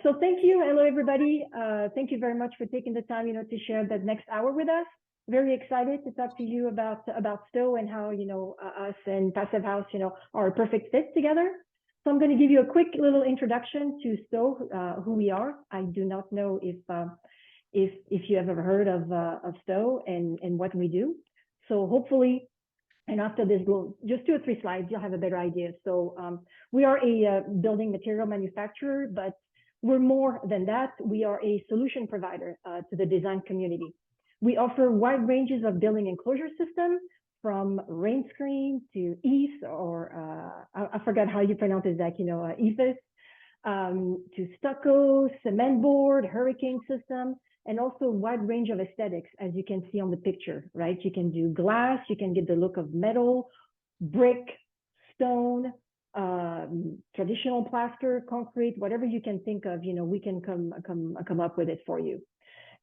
So thank you. Hello, everybody. Thank you very much for taking the time, to share that next hour with us. Very excited to talk to you about Sto and how, us and Passive House, are a perfect fit together. So I'm going to give you a quick little introduction to Sto, who we are. I do not know if you have ever heard of Sto and what we do. So hopefully, and after this, just 2 or 3 slides, you'll have a better idea. So we are a building material manufacturer, but we're more than that. We are a solution provider to the design community. We offer wide ranges of building enclosure systems, from rain screen to EIFS, or I forgot how you pronounce it, Zach, EIFS, to stucco, cement board, hurricane system, and also a wide range of aesthetics, as you can see on the picture, right? You can do glass, you can get the look of metal, brick, stone, traditional plaster, concrete, whatever you can think of, we can come up with it for you.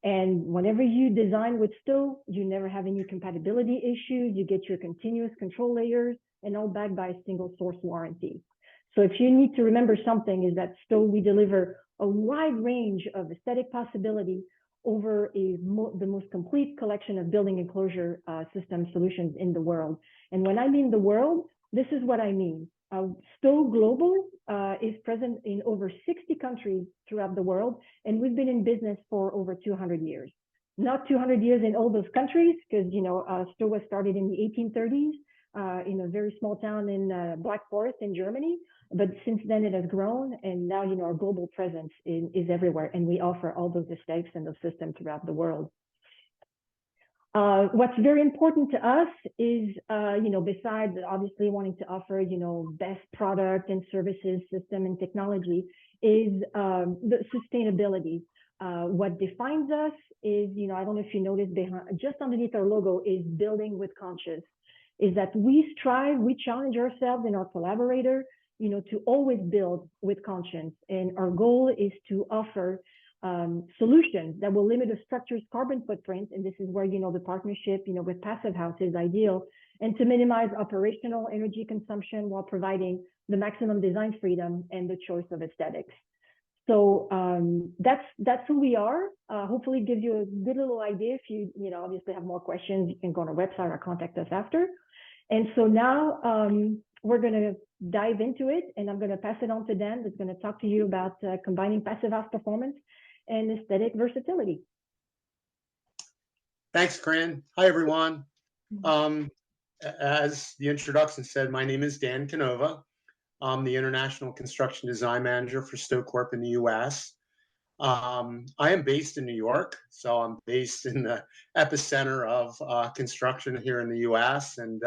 And whenever you design with Sto, you never have any compatibility issues. You get your continuous control layers, and all backed by a single source warranty. So if you need to remember something, is that Sto, we deliver a wide range of aesthetic possibilities over the most complete collection of building enclosure system solutions in the world. And when I mean the world, this is what I mean. Sto Global is present in over 60 countries throughout the world, and we've been in business for over 200 years. Not 200 years in all those countries, because Sto was started in the 1830s in a very small town in Black Forest in Germany. But since then it has grown, and now our global presence is everywhere, and we offer all those aesthetics and those systems throughout the world. What's very important to us is, besides obviously wanting to offer, best product and services, system and technology, is the sustainability. What defines us is, I don't know if you noticed, just underneath our logo is building with conscience, is that we challenge ourselves and our collaborator, to always build with conscience. And our goal is to offer solutions that will limit a structure's carbon footprint, and this is where the partnership with Passive House is ideal, and to minimize operational energy consumption while providing the maximum design freedom and the choice of aesthetics. So that's who we are. Hopefully it gives you a good little idea. If you obviously have more questions, you can go on our website or contact us after. And so now we're going to dive into it, and I'm going to pass it on to Dan, that's going to talk to you about combining Passive House performance and aesthetic versatility. Thanks, Karine. Hi, everyone. As the introduction said, my name is Dan Canova. I'm the International Construction Design Manager for Sto Corp in the U.S. I am based in New York, so I'm based in the epicenter of construction here in the U.S., and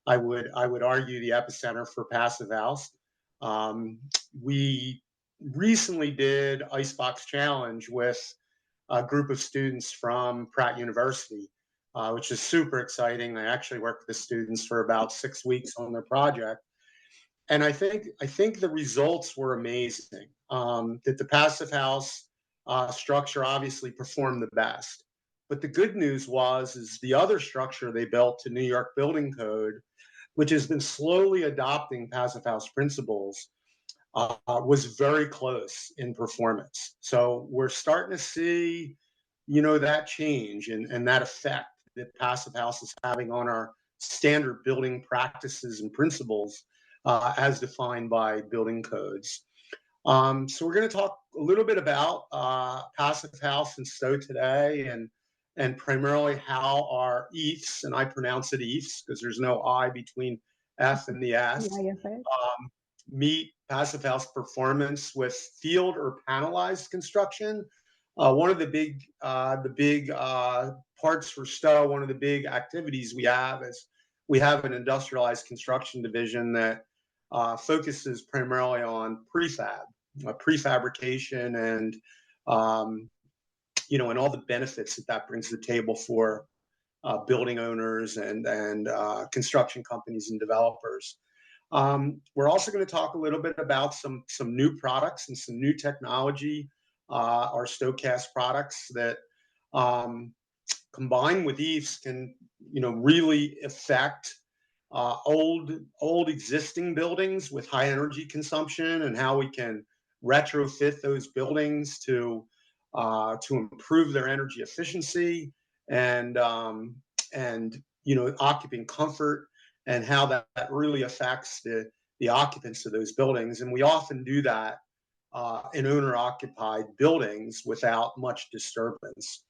I would argue the epicenter for Passive House. We recently did Icebox Challenge with a group of students from Pratt University, which is super exciting. I actually worked with the students for about 6 weeks on their project, and I think the results were amazing. That the Passive House structure obviously performed the best, but the good news is the other structure they built to New York Building Code, which has been slowly adopting Passive House principles, was very close in performance. So we're starting to see, that change and that effect that Passive House is having on our standard building practices and principles as defined by building codes. So we're going to talk a little bit about Passive House and Sto today, and primarily how our EIFS, and I pronounce it EIFS because there's no I between F and the S, meet Passive House performance with field or panelized construction. One of the big parts for Sto, one of the big activities we have is we have an industrialized construction division that focuses primarily on prefabrication, and and all the benefits that brings to the table for building owners and construction companies and developers. We're also going to talk a little bit about some new products and some new technology, our StoCast products that combined with EIFS can really affect old existing buildings with high energy consumption, and how we can retrofit those buildings to improve their energy efficiency and occupant comfort, and how that really affects the occupants of those buildings. And we often do that in owner-occupied buildings without much disturbance.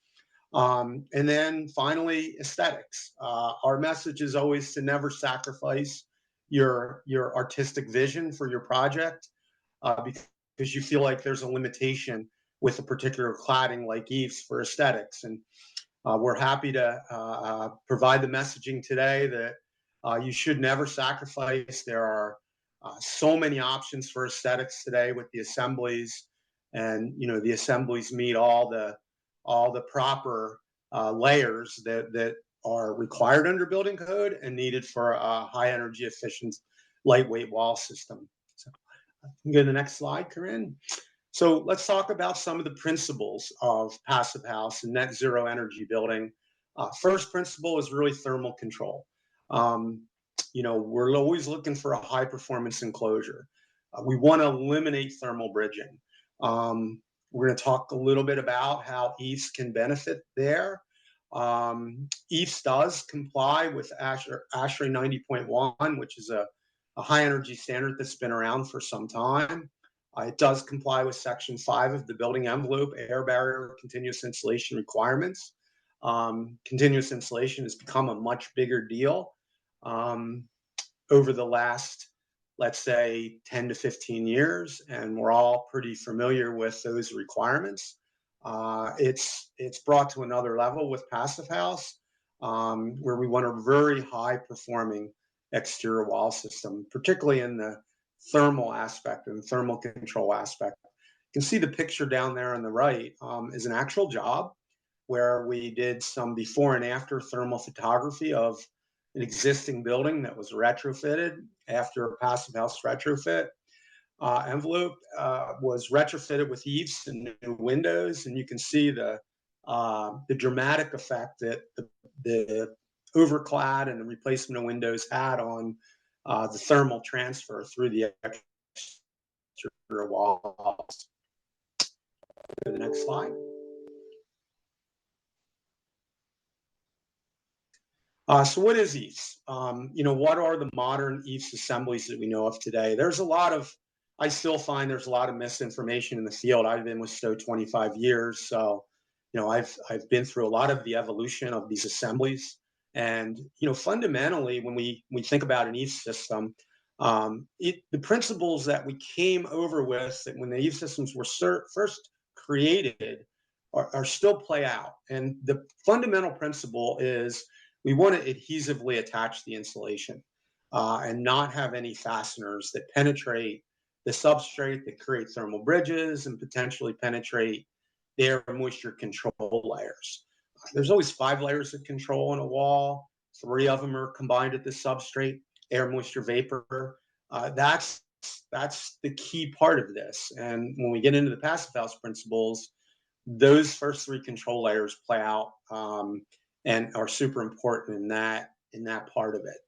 And then finally, aesthetics. Our message is always to never sacrifice your artistic vision for your project, because you feel like there's a limitation with a particular cladding like EIFS for aesthetics. And we're happy to provide the messaging today that you should never sacrifice. There are so many options for aesthetics today with the assemblies, and the assemblies meet all the proper layers that are required under building code and needed for a high energy efficient, lightweight wall system. So you can go to the next slide, Karine. So let's talk about some of the principles of passive house and net zero energy building. First principle is really thermal control. We're always looking for a high performance enclosure. We want to eliminate thermal bridging. We're going to talk a little bit about how EIFS can benefit there. EIFS does comply with ASHRAE 90.1, which is a high energy standard that's been around for some time. It does comply with Section 5 of the building envelope air barrier continuous insulation requirements. Continuous insulation has become a much bigger deal over the last, let's say, 10 to 15 years, and we're all pretty familiar with those requirements. It's brought to another level with passive house, where we want a very high performing exterior wall system, particularly in the thermal aspect and thermal control aspect. You can see the picture down there on the right is an actual job where we did some before and after thermal photography of an existing building that was retrofitted after a passive house retrofit. Envelope was retrofitted with EIFS and new windows, and you can see the dramatic effect that the overclad and the replacement of windows had on the thermal transfer through the exterior walls. Go to the next slide. So what is EIFS? What are the modern EIFS assemblies that we know of today? I still find there's a lot of misinformation in the field. I've been with Sto 25 years, so I've been through a lot of the evolution of these assemblies. And fundamentally, when we think about an EIFS system, the principles that we came over with when the EIFS systems were first created are still play out. And the fundamental principle is we want to adhesively attach the insulation and not have any fasteners that penetrate the substrate, that create thermal bridges and potentially penetrate the air moisture control layers. There's always 5 layers of control in a wall. 3 of them are combined at the substrate, air, moisture, vapor. That's the key part of this. And when we get into the passive house principles, those first 3 control layers play out and are super important in that part of it.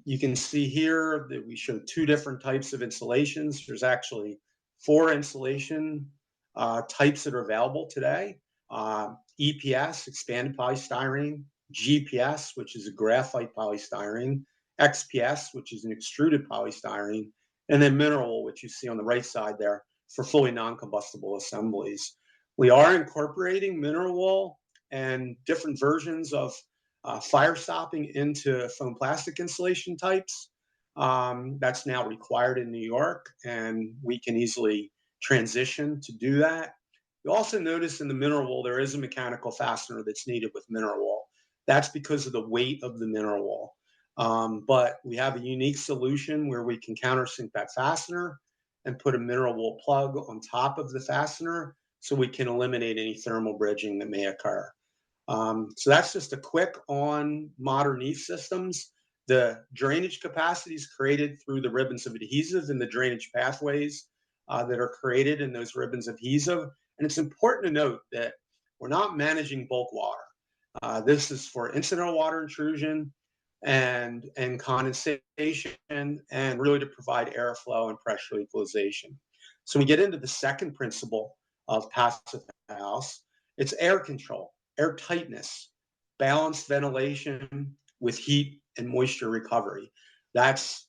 You can see here that we show 2 different types of insulations. There's actually 4 insulation types that are available today. EPS, expanded polystyrene, GPS, which is a graphite polystyrene, XPS, which is an extruded polystyrene, and then mineral, which you see on the right side there, for fully non-combustible assemblies. We are incorporating mineral wool and different versions of fire stopping into foam plastic insulation types. That's now required in New York, and we can easily transition to do that. You also notice in the mineral wool, there is a mechanical fastener that's needed with mineral wool. That's because of the weight of the mineral wool. But we have a unique solution where we can countersink that fastener and put a mineral wool plug on top of the fastener so we can eliminate any thermal bridging that may occur. So that's just a quick on modern EIFS systems. The drainage capacity is created through the ribbons of adhesive and the drainage pathways that are created in those ribbons of adhesive. And it's important to note that we're not managing bulk water. This is for incidental water intrusion and condensation, and really to provide airflow and pressure equalization. So we get into the second principle of passive house. It's air control, air tightness, balanced ventilation with heat and moisture recovery. That's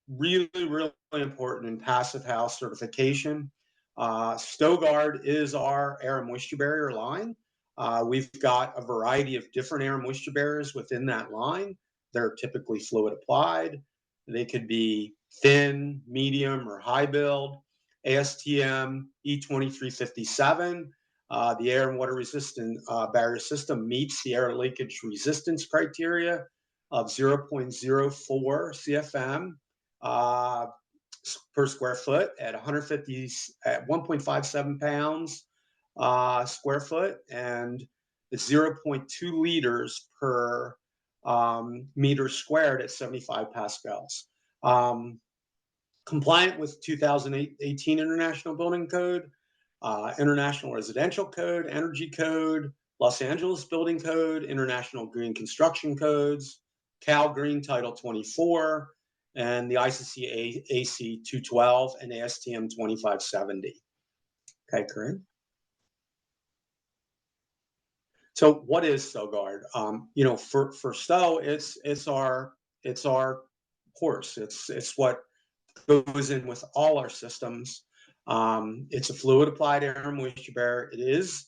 really, really important in passive house certification. StoGuard is our air and moisture barrier line. We've got a variety of different air and moisture barriers within that line. They're typically fluid applied. They could be thin, medium, or high build. ASTM E2357, the air and water resistant barrier system meets the air leakage resistance criteria of 0.04 CFM per square foot at 150 at 1.57 pounds square foot, and it's 0.2 liters per meter squared at 75 pascals. Compliant with 2018 International Building Code, International Residential Code, Energy Code, Los Angeles Building Code, International Green Construction Codes, Cal Green Title 24, and the ICC AC 212 and ASTM 2570. Okay, Karine. So what is StoGuard? You know, for Sto, it's our horse. It's what goes in with all our systems. It's a fluid applied air and moisture barrier. It is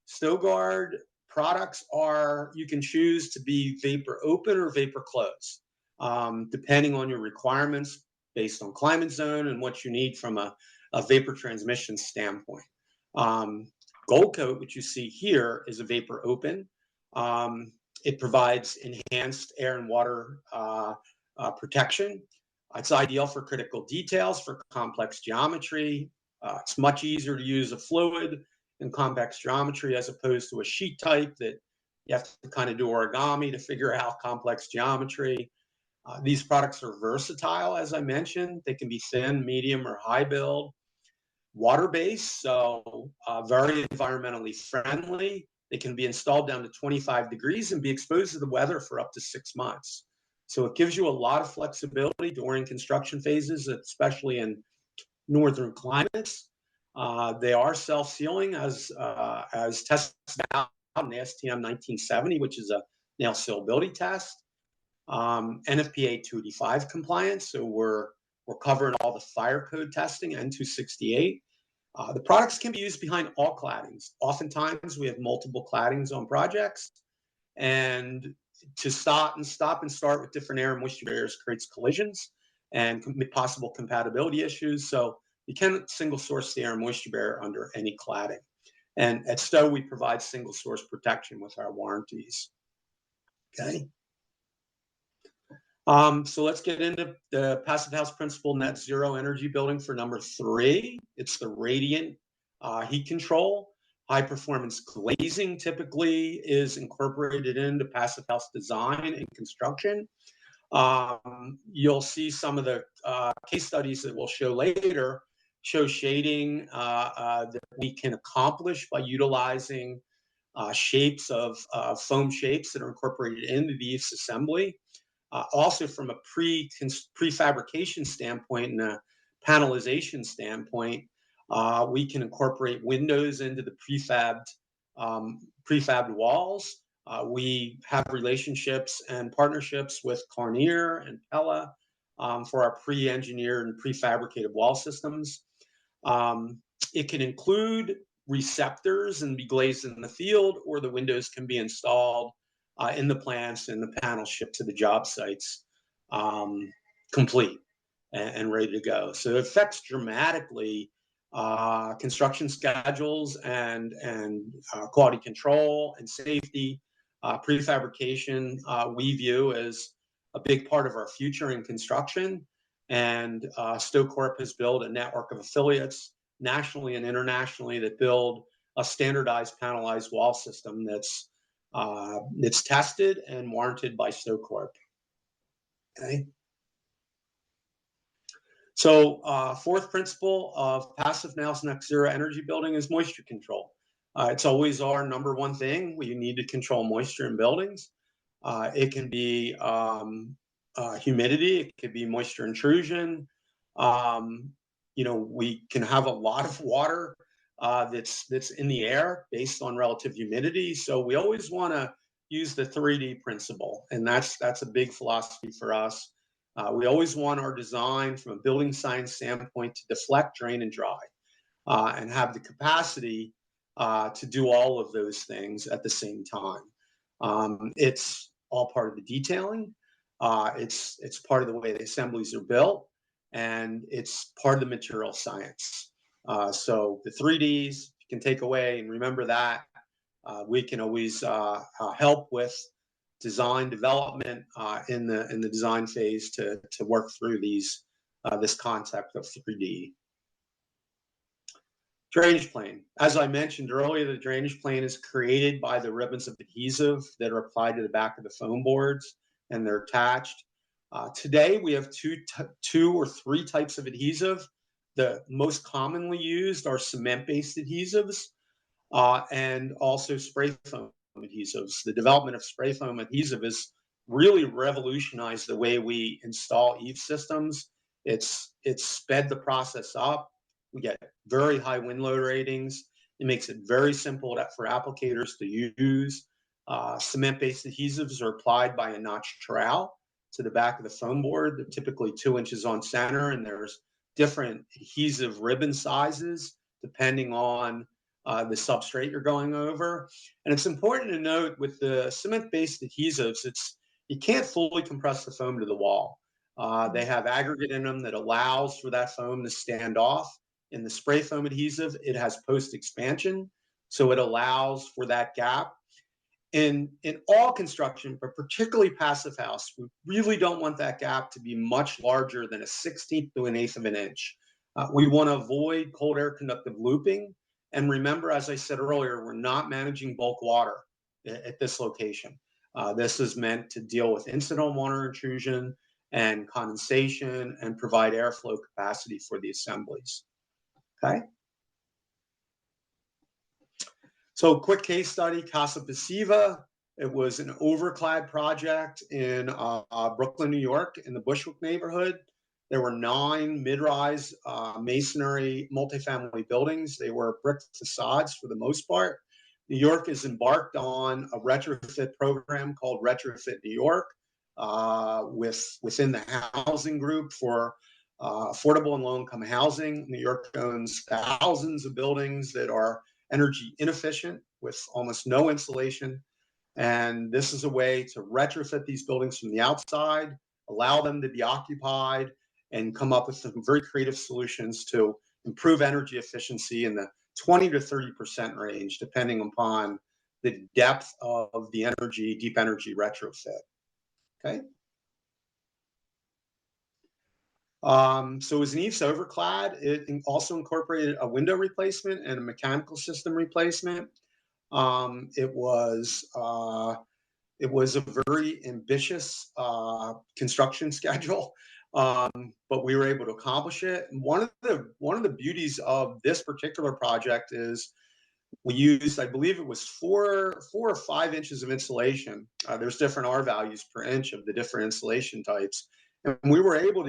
StoGuard products are, you can choose to be vapor open or vapor closed, depending on your requirements based on climate zone and what you need from a vapor transmission standpoint. Gold Coat, which you see here, is a vapor open. It provides enhanced air and water protection. It's ideal for critical details, for complex geometry. It's much easier to use a fluid in complex geometry as opposed to a sheet type that you have to kind of do origami to figure out complex geometry. These products are versatile, as I mentioned. They can be thin, medium, or high build. Water-based, so very environmentally friendly. They can be installed down to 25 degrees and be exposed to the weather for up to 6 months. So it gives you a lot of flexibility during construction phases, especially in northern climates. They are self-sealing as tested out in the STM 1970, which is a nail sealability test. NFPA 285 compliance, so we're covering all the fire code testing, N268. The products can be used behind all claddings. Oftentimes, we have multiple claddings on projects, and to stop and start with different air and moisture barriers creates collisions and possible compatibility issues. So you can single source the air and moisture barrier under any cladding. And at Sto, we provide single source protection with our warranties. Okay. So let's get into the passive house principle net zero energy building for number 3. It's the radiant heat control. High performance glazing typically is incorporated into passive house design and construction. You'll see some of the case studies that we'll show later show shading that we can accomplish by utilizing shapes of foam shapes that are incorporated into the EIFS assembly. Also from a prefabrication standpoint and a panelization standpoint, we can incorporate windows into the prefabbed walls. We have relationships and partnerships with Karine and Galla for our pre-engineered and prefabricated wall systems. It can include receptors and be glazed in the field, or the windows can be installed in the plants and the panels shipped to the job sites complete and ready to go. So it affects dramatically construction schedules and quality control and safety. Prefabrication we view as a big part of our future in construction. And Sto Corp has built a network of affiliates nationally and internationally that build a standardized panelized wall system that's tested and warranted by Sto Corp. Okay. So fourth principle of passive house net zero energy building is moisture control. It's always our number one thing. We need to control moisture in buildings. It can be humidity. It could be moisture intrusion. we can have a lot of water that's in the air based on relative humidity. So we always want to use the 3D principle, and that's a big philosophy for us. We always want our design from a building science standpoint to deflect, drain, and dry, and have the capacity to do all of those things at the same time. It's all part of the detailing. It's part of the way the assemblies are built, and it's part of the material science. So the 3Ds you can take away and remember that. We can always help with design development in the design phase to work through this concept of 3D. Drainage plane. As I mentioned earlier, the drainage plane is created by the ribbons of adhesive that are applied to the back of the foam boards, and they're attached. Today, we have two or three types of adhesive. The most commonly used are cement-based adhesives and also spray foam adhesives. The development of spray foam adhesive has really revolutionized the way we install EIFS systems. It's sped the process up. We get very high wind load ratings. It makes it very simple for applicators to use. Cement-based adhesives are applied by a notch trowel to the back of the foam board. They're typically 2 inches on center, and there's different adhesive ribbon sizes depending on the substrate you're going over. And it's important to note with the cement-based adhesives, you can't fully compress the foam to the wall. They have aggregate in them that allows for that foam to stand off. In the spray foam adhesive, it has post-expansion, so it allows for that gap. In all construction, but particularly passive house, we really don't want that gap to be much larger than a 1/16 to an 1/8 of an inch. We want to avoid cold air conductive looping. And remember, as I said earlier, we're not managing bulk water at this location. This is meant to deal with incidental water intrusion and condensation and provide airflow capacity for the assemblies. Okay. So quick case study, Casa Passiva. It was an overclad project in Brooklyn, New York, in the Bushwick neighborhood. There were 9 mid-rise masonry multifamily buildings. They were brick facades for the most part. New York has embarked on a retrofit program called Retrofit New York within the housing group for affordable and low-income housing. New York owns thousands of buildings that are energy inefficient with almost no insulation. And this is a way to retrofit these buildings from the outside, allow them to be occupied, and come up with some very creative solutions to improve energy efficiency in the 20 to 30% range, depending upon the depth of the deep energy retrofit. Okay. So it was an EIFS overclad. It also incorporated a window replacement and a mechanical system replacement. It was a very ambitious construction schedule, but we were able to accomplish it. And one of the beauties of this particular project is we used, I believe it was 4 or 5 inches of insulation. There's different R values per inch of the different insulation types, and we were able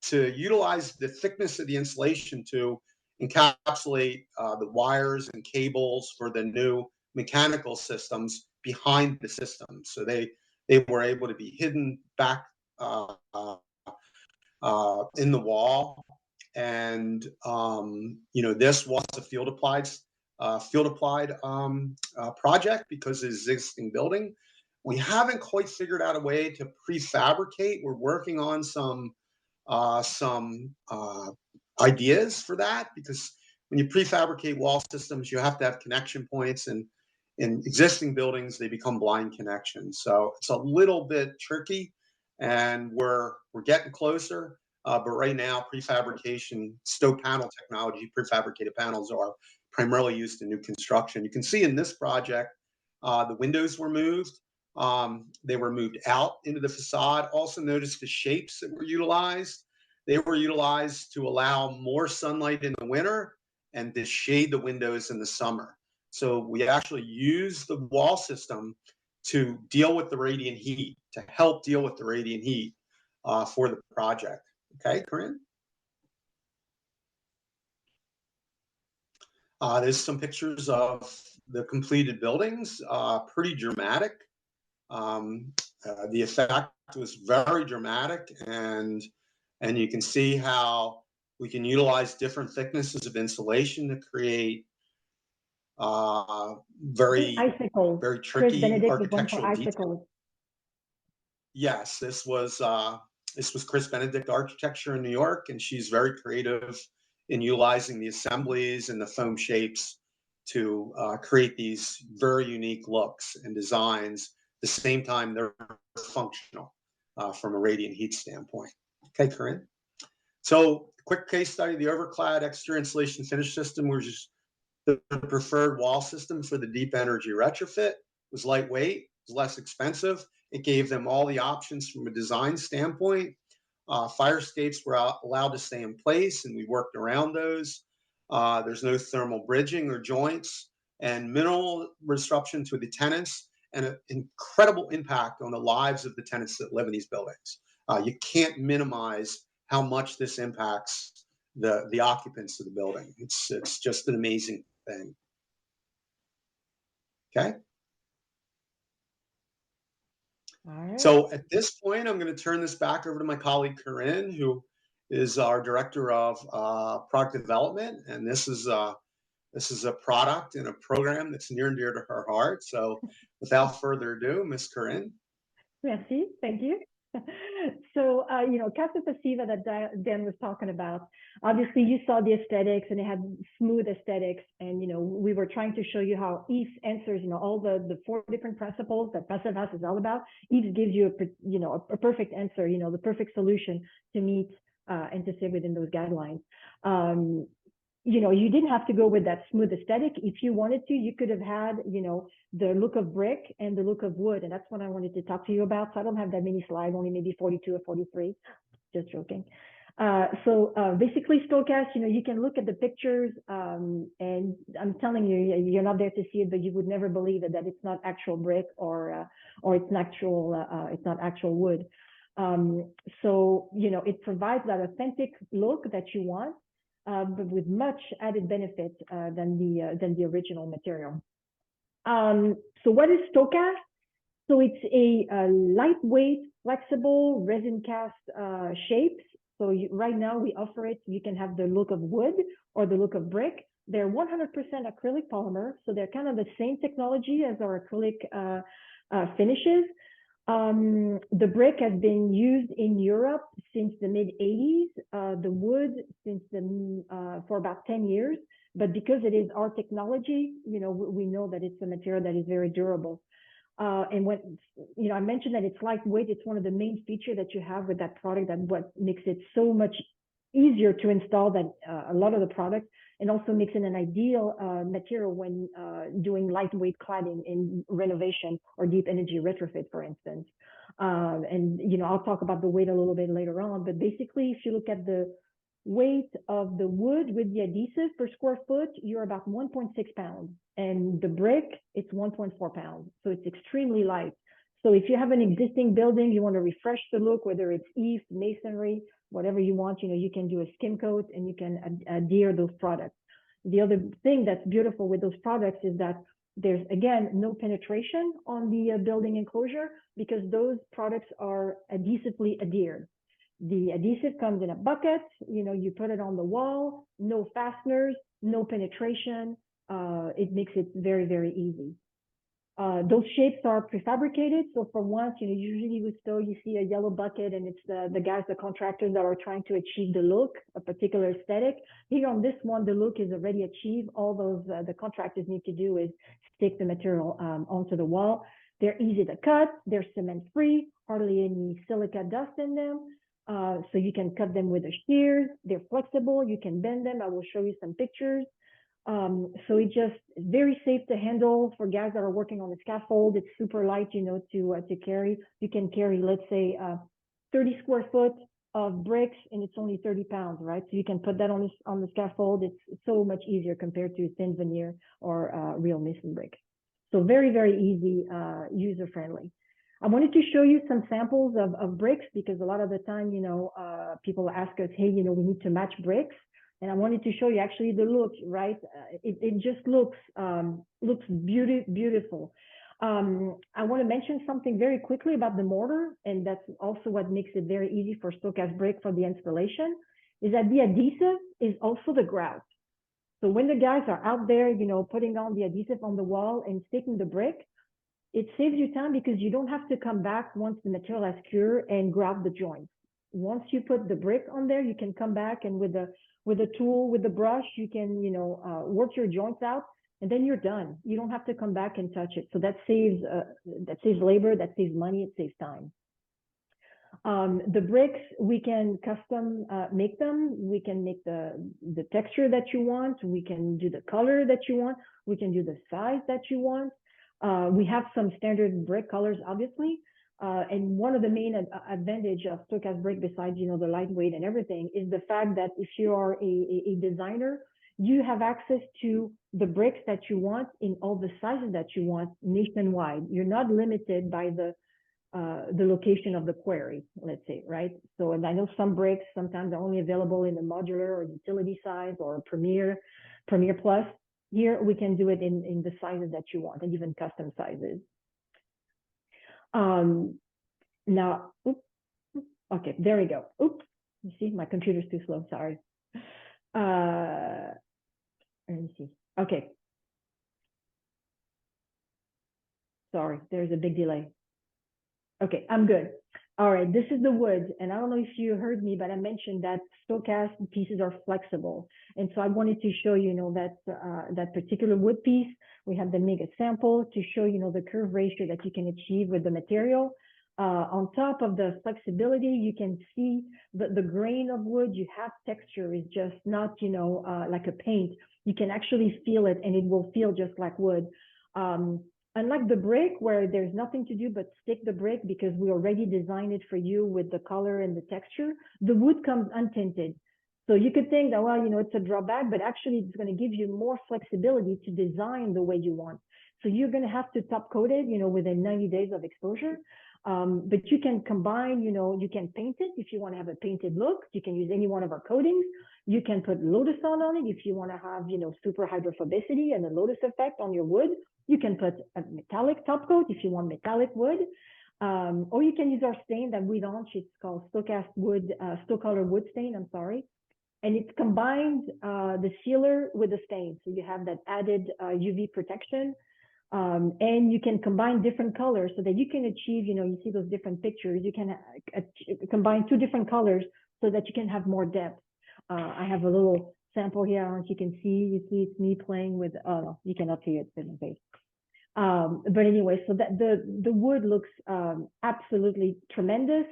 to utilize the thickness of the insulation to encapsulate the wires and cables for the new mechanical systems behind the system. So they were able to be hidden back in the wall. And this was a field applied project because of the existing building. We haven't quite figured out a way to prefabricate. We're working on some ideas for that, because when you prefabricate wall systems, you have to have connection points, and in existing buildings, they become blind connections. So it's a little bit tricky, and we're getting closer. But right now, prefabrication, Sto panel technology, prefabricated panels are primarily used in new construction. You can see in this project, the windows were moved. They were moved out into the facade. Also notice the shapes that were utilized. They were utilized to allow more sunlight in the winter and to shade the windows in the summer. So we actually use the wall system to deal with the radiant heat, to help deal with the radiant heat for the project. Okay, Karine? There's some pictures of the completed buildings, pretty dramatic. The effect was very dramatic, and you can see how we can utilize different thicknesses of insulation to create very Icicles. very Chris tricky Benedict was one for architectural detail. icicles. Yes, this was Chris Benedict Architecture in New York, and she's very creative in utilizing the assemblies and the foam shapes to create these very unique looks and designs. At the same time, they're functional from a radiant heat standpoint. Okay, Karine. So, quick case study: the Overclad exterior insulation finish system, which is the preferred wall system for the deep energy retrofit. It was lightweight, it was less expensive. It gave them all the options from a design standpoint. Fire escapes were allowed to stay in place, and we worked around those. There's no thermal bridging or joints, and minimal disruption to the tenants, and an incredible impact on the lives of the tenants that live in these buildings. You can't minimize how much this impacts the occupants of the building. It's just an amazing thing. Okay. All right. So at this point, I'm going to turn this back over to my colleague Karine, who is our director of product development, and this is a product and a program that's near and dear to her heart. So without further ado, Miss Karine. Merci, thank you. So, Casa Passiva that Dan was talking about, obviously you saw the aesthetics and it had smooth aesthetics. And, we were trying to show you how EIFS answers, all the 4 different principles that Passive House is all about. EIFS gives you a perfect answer, the perfect solution to meet and to stay within those guidelines. You didn't have to go with that smooth aesthetic. If you wanted to, you could have had, the look of brick and the look of wood. And that's what I wanted to talk to you about. So I don't have that many slides, only maybe 42 or 43, just joking. Basically StoCast, you can look at the pictures and I'm telling you, you're not there to see it, but you would never believe it, that it's not actual brick or it's not actual wood. It provides that authentic look that you want. But with much added benefit than the original material. So what is StoCast? So it's a lightweight, flexible resin cast shapes. So right now we offer it. You can have the look of wood or the look of brick. They're 100% acrylic polymer, so they're kind of the same technology as our acrylic finishes. The brick has been used in Europe since the mid-80s, the wood for about 10 years, but because it is our technology, we know that it's a material that is very durable. And when, I mentioned that it's lightweight, it's one of the main features that you have with that product, that what makes it so much easier to install than a lot of the products, and also makes it an ideal material when doing lightweight cladding in renovation or deep energy retrofit, for instance. I'll talk about the weight a little bit later on, but basically, if you look at the weight of the wood with the adhesive per square foot, you're about 1.6 pounds, and the brick, it's 1.4 pounds. So it's extremely light. So if you have an existing building, you want to refresh the look, whether it's EIFS, masonry, whatever you want, you can do a skim coat and you can adhere those products. The other thing that's beautiful with those products is that there's, again, no penetration on the building enclosure because those products are adhesively adhered. The adhesive comes in a bucket, you put it on the wall, no fasteners, no penetration. It makes it very, very easy. Those shapes are prefabricated. So for once, usually with Sto, you see a yellow bucket and it's the guys, the contractors that are trying to achieve the look, a particular aesthetic. Here on this one, the look is already achieved. All those the contractors need to do is stick the material onto the wall. They're easy to cut. They're cement free, hardly any silica dust in them. So you can cut them with the shears. They're flexible. You can bend them. I will show you some pictures. So it's just very safe to handle for guys that are working on the scaffold. It's super light, to carry. You can carry, let's say, 30 square foot of bricks, and it's only 30 pounds, right? So you can put that on the scaffold. It's so much easier compared to thin veneer or real mason brick. So very, very easy, user friendly. I wanted to show you some samples of bricks because a lot of the time, people ask us, hey, we need to match bricks. And I wanted to show you actually the look, right? It just looks beautiful. I want to mention something very quickly about the mortar, and that's also what makes it very easy for StoCast brick for the installation, is that the adhesive is also the grout. So when the guys are out there, you know, putting on the adhesive on the wall and sticking the brick, it saves you time because you don't have to come back once the material has cured and grout the joints. Once you put the brick on there, you can come back and with a tool, with the brush, you can, you know, work your joints out, and then you're done. You don't have to come back and touch it. So that saves labor, that saves money, it saves time. The bricks, we can custom make them. We can make the texture that you want. We can do the color that you want. We can do the size that you want. We have some standard brick colors, obviously. And one of the main advantage of StoCast brick, besides, you know, the lightweight and everything, is the fact that if you are a designer, you have access to the bricks that you want in all the sizes that you want nationwide. You're not limited by the location of the quarry, let's say, right? So, and I know some bricks sometimes are only available in the modular or utility size or Premier Plus. Here we can do it in the sizes that you want and even custom sizes. Now, oops, okay, there we go. Oops, you see, my computer's too slow, sorry. Let me see. Okay. Sorry, there's a big delay. Okay, I'm good. All right, this is the wood. And I don't know if you heard me, but I mentioned that StoCast pieces are flexible. And so I wanted to show you, that particular wood piece. We have the mega sample to show, the curve ratio that you can achieve with the material. On top of the flexibility, you can see the grain of wood. You have texture is just not, like a paint. You can actually feel it and it will feel just like wood. Unlike the brick, where there's nothing to do but stick the brick because we already designed it for you with the color and the texture, the wood comes untinted. So you could think that, well, it's a drawback, but actually it's going to give you more flexibility to design the way you want. So you're going to have to top coat it, within 90 days of exposure. But you can combine, you can paint it if you want to have a painted look. You can use any one of our coatings. You can put lotus on it if you want to have, super hydrophobicity and a lotus effect on your wood. You can put a metallic top coat if you want metallic wood, or you can use our stain that we launched. It's called StoCast wood, Sto Color wood stain. I'm sorry, and it combines the sealer with the stain, so you have that added UV protection, and you can combine different colors so that you can achieve. You see those different pictures. You can combine two different colors so that you can have more depth. I have a little sample here. I don't know if you can see. You see, it's me playing with. Oh no, you cannot see it in the face. But anyway, so that the wood looks absolutely tremendous.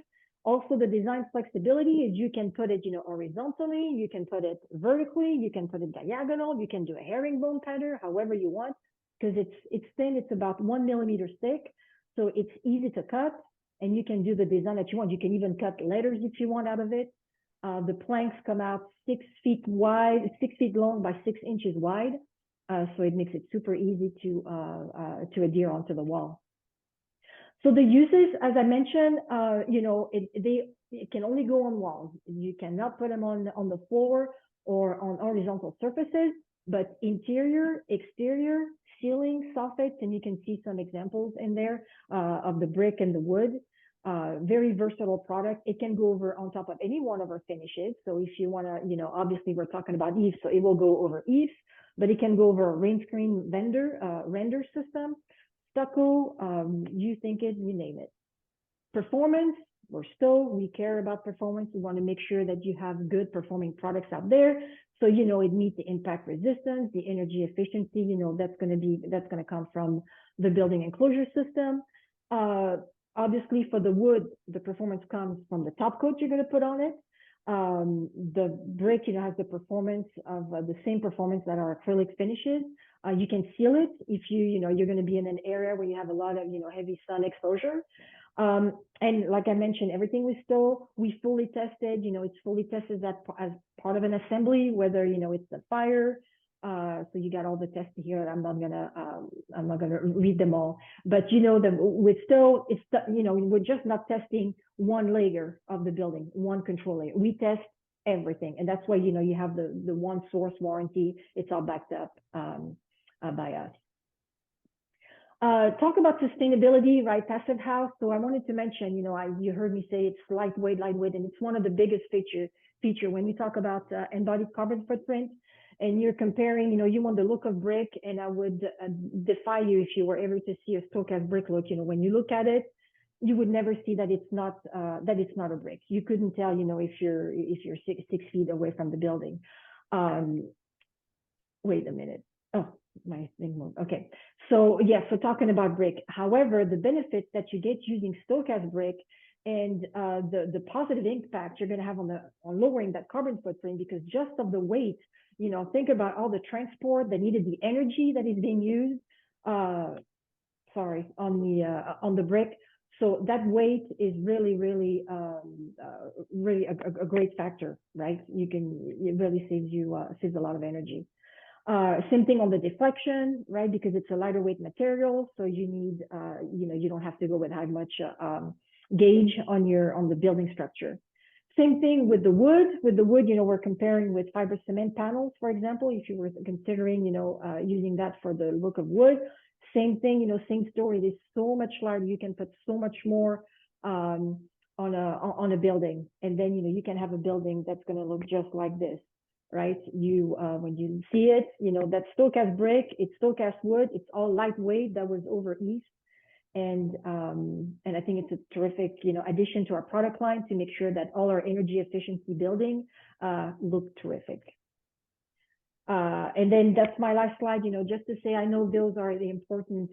Also, the design flexibility is you can put it, horizontally, you can put it vertically, you can put it diagonal, you can do a herringbone pattern, however you want, because it's thin. It's about 1 millimeter thick, so it's easy to cut, and you can do the design that you want. You can even cut letters if you want out of it. The planks come out 6 feet wide, 6 feet long by 6 inches wide. So it makes it super easy to adhere onto the wall. So the uses, as I mentioned, it can only go on walls. You cannot put them on the floor or on horizontal surfaces, but interior, exterior, ceiling, soffits, and you can see some examples in there of the brick and the wood. Very versatile product. It can go over on top of any one of our finishes. So if you want to, obviously we're talking about EIFS, so it will go over EIFS, but it can go over a rain screen render system, stucco, you think it, you name it. Performance, we care about performance. We want to make sure that you have good performing products out there. So, it meets the impact resistance, the energy efficiency, that's going to come from the building enclosure system. Obviously, for the wood, the performance comes from the top coat you're going to put on it. The brick, has the performance of the same performance that our acrylic finishes. You can seal it if you're going to be in an area where you have a lot of, heavy sun exposure. And like I mentioned, everything we fully tested, it's fully tested as part of an assembly, whether, it's a fire. So you got all the tests here. I'm not gonna read them all, but with Sto, we're just not testing one layer of the building, one control layer. We test everything. And that's why, you know, you have the one source warranty. It's all backed up by us. Talk about sustainability, right? Passive house. So I wanted to mention, you know, you heard me say it's lightweight, and it's one of the biggest feature when you talk about embodied carbon footprint. And you're comparing, you know, you want the look of brick, and I would defy you if you were ever to see a StoCast brick look. You know, when you look at it, you would never see that it's not a brick. You couldn't tell, you know, if you're 6 feet away from the building. Wait a minute. Oh, my thing moved. Okay. So yeah, so talking about brick. However, the benefits that you get using StoCast brick and the positive impact you're going to have on lowering that carbon footprint, because just of the weight, you know, think about all the transport that needed the energy that is being used. Sorry, on the brick. So that weight is really, really a great factor, right? It really saves a lot of energy. Same thing on the deflection, right? Because it's a lighter weight material, so you need, you know, you don't have to go with how much gauge on the building structure. Same thing with the wood. With the wood, you know, we're comparing with fiber cement panels, for example. If you were considering, you know, using that for the look of wood, same thing, you know, same story. It is so much lighter. You can put so much more on a building, and then, you know, you can have a building that's going to look just like this. Right? When you see it, you know, that's StoCast brick, it's StoCast wood, it's all lightweight. That was over East. And I think it's a terrific, you know, addition to our product line to make sure that all our energy efficiency building look terrific. And then that's my last slide, you know, just to say, I know those are the important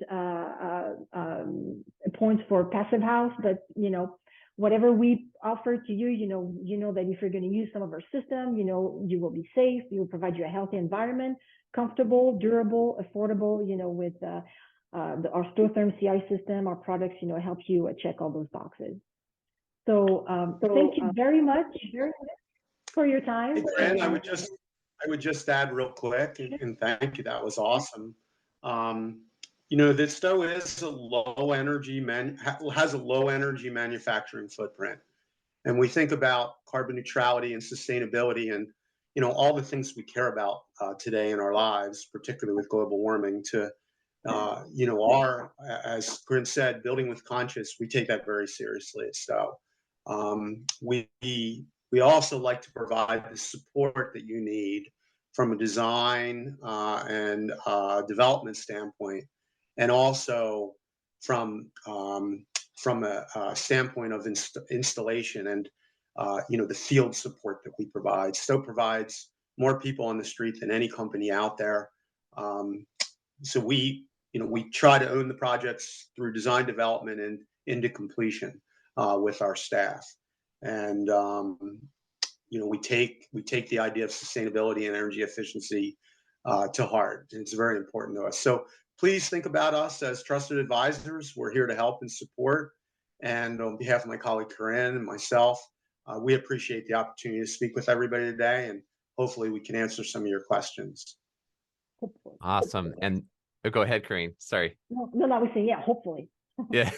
points for passive house, but, you know, whatever we offer to you, you know that if you're going to use some of our system, you know, you will be safe. We will provide you a healthy environment, comfortable, durable, affordable, you know, with our StoTherm CI system, our products, you know, help you check all those boxes. So thank you very much for your time. Hey, Karine, I would just add real quick, and thank you. That was awesome. You know, that Sto is a has a low energy manufacturing footprint, and we think about carbon neutrality and sustainability, and, you know, all the things we care about today in our lives, particularly with global warming. To you know, as Karine said, building with conscience, we take that very seriously at Sto. We also like to provide the support that you need from a design and development standpoint, and also from a standpoint of installation and you know, the field support that we provide. Sto provides more people on the street than any company out there. So we try to own the projects through design development and into completion with our staff. And you know, we take the idea of sustainability and energy efficiency to heart. It's very important to us. So please think about us as trusted advisors. We're here to help and support. And on behalf of my colleague Karine and myself, we appreciate the opportunity to speak with everybody today, and hopefully we can answer some of your questions. Awesome. And go ahead, Karine. Sorry. No, I was saying, yeah, hopefully. Yeah.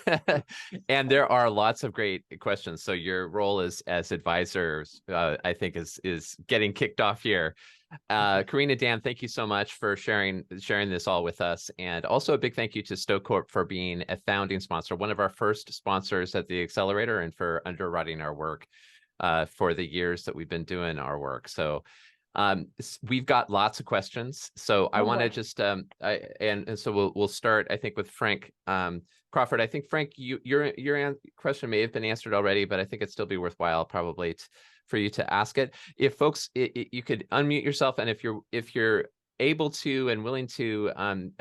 And there are lots of great questions. So your role as advisors, I think is getting kicked off here. Karine and Dan, thank you so much for sharing this all with us. And also a big thank you to Sto Corp for being a founding sponsor, one of our first sponsors at the Accelerator, and for underwriting our work for the years that we've been doing our work. So we've got lots of questions. So I want to just and so we'll start, I think, with Frank Crawford. I think, Frank, your question may have been answered already, but I think it'd still be worthwhile probably for you to ask it. If folks, you could unmute yourself, and if you're able to and willing to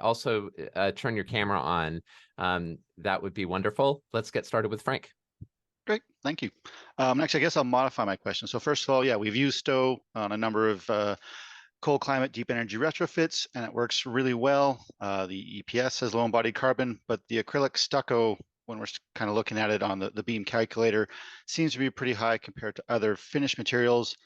also turn your camera on, that would be wonderful. Let's get started with Frank. Great, thank you. Actually, I guess I'll modify my question. So first of all, yeah, we've used Sto on a number of cold climate deep energy retrofits, and it works really well. The EPS has low embodied carbon, but the acrylic stucco, when we're kind of looking at it on the beam calculator, seems to be pretty high compared to other finished materials.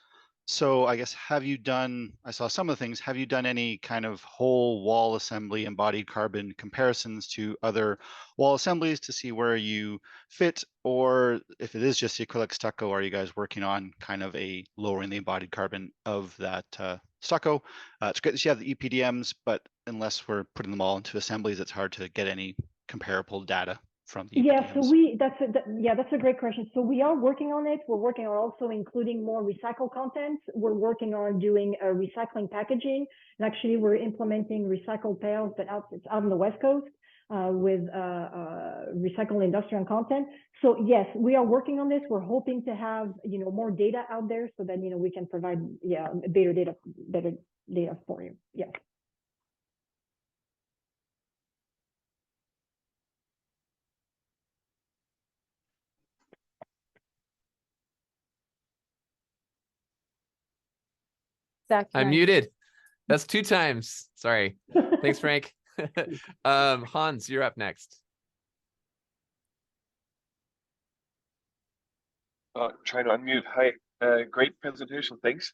So I guess, have you done, I saw some of the things, have you done any kind of whole wall assembly embodied carbon comparisons to other wall assemblies to see where you fit? Or if it is just the acrylic stucco, are you guys working on kind of a lowering the embodied carbon of that stucco? It's great that you have the EPDMs, but unless we're putting them all into assemblies, it's hard to get any comparable data from the Yeah, so EPDMs. that's a great question. So we are working on it. We're working on also including more recycled content. We're working on doing a recycling packaging. And actually, we're implementing recycled pails, but it's out on the West Coast with recycled industrial content. So yes, we are working on this. We're hoping to have more data out there so that we can provide better data for you. Yeah. Zach, I'm muted. That's 2 times. Sorry. Thanks, Frank. Hans, you're up next. Trying to unmute. Hi, great presentation, thanks.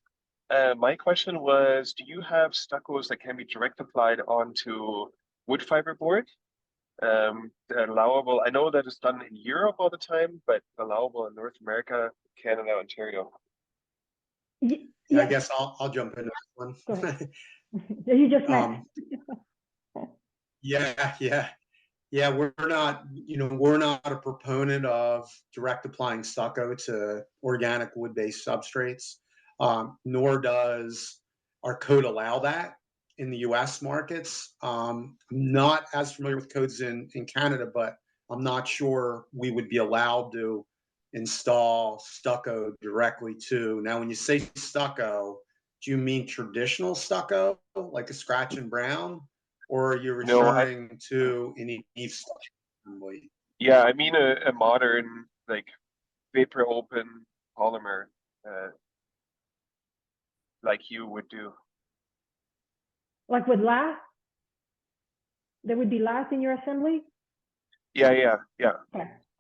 My question was, do you have stuccos that can be direct applied onto wood fiber board? Allowable, I know that it's done in Europe all the time, but allowable in North America, Canada, Ontario. Yeah, I guess I'll jump into this one. Go ahead. You just met. Yeah, we're not a proponent of direct applying stucco to organic wood-based substrates, nor does our code allow that in the US markets. I'm not as familiar with codes in Canada, but I'm not sure we would be allowed to install stucco directly to. Now, when you say stucco, do you mean traditional stucco, like a scratch and brown? Or are you referring to an EIFS assembly? Yeah, I mean a modern, like, vapor open polymer, like you would do. Like with lath? There would be lath in your assembly? Yeah.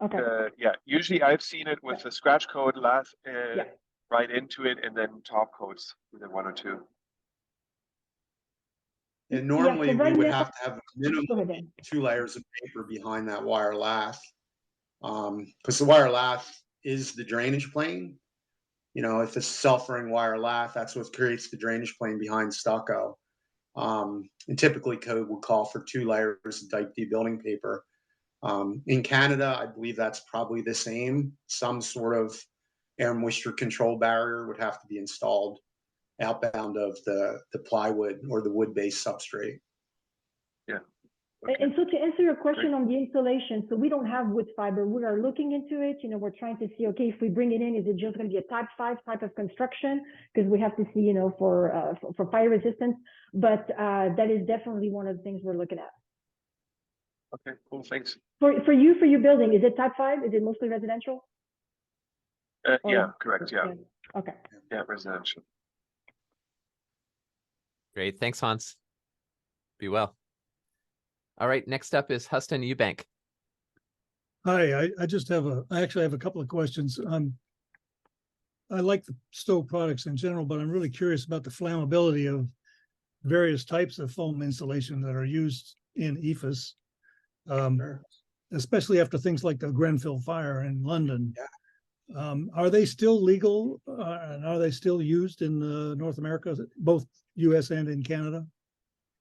Okay. Yeah, usually I've seen it with the scratch code, lath Yeah. right into it, and then top coats with a 1 or 2. And normally so we right would now- have to have a minimum Go ahead, Dan. 2 layers of paper behind that wire lath, because the wire lath is the drainage plane. If it's self-ring wire lath, that's what creates the drainage plane behind stucco. And typically code would call for 2 layers of type D building paper. In Canada, I believe that's probably the same. Some sort of air moisture control barrier would have to be installed outbound of the plywood or the wood-based substrate. Yeah. Okay. And so to answer your question on the installation, so we don't have wood fiber. We are looking into it. We're trying to see, okay, if we bring it in, is it just going to be a type 5 type of construction? Because we have to see, for fire resistance. But that is definitely one of the things we're looking at. Okay, cool, thanks. For your building, is it type 5? Is it mostly residential? Yeah, correct, yeah. Okay. Yeah, residential. Great. Thanks, Hans. Be well. All right. Next up is Huston Eubank. Hi, I actually have a couple of questions. I like the Sto products in general, but I'm really curious about the flammability of various types of foam insulation that are used in EIFS, especially after things like the Grenfell fire in London. Yeah. Are they still legal and are they still used in North America, both US and in Canada?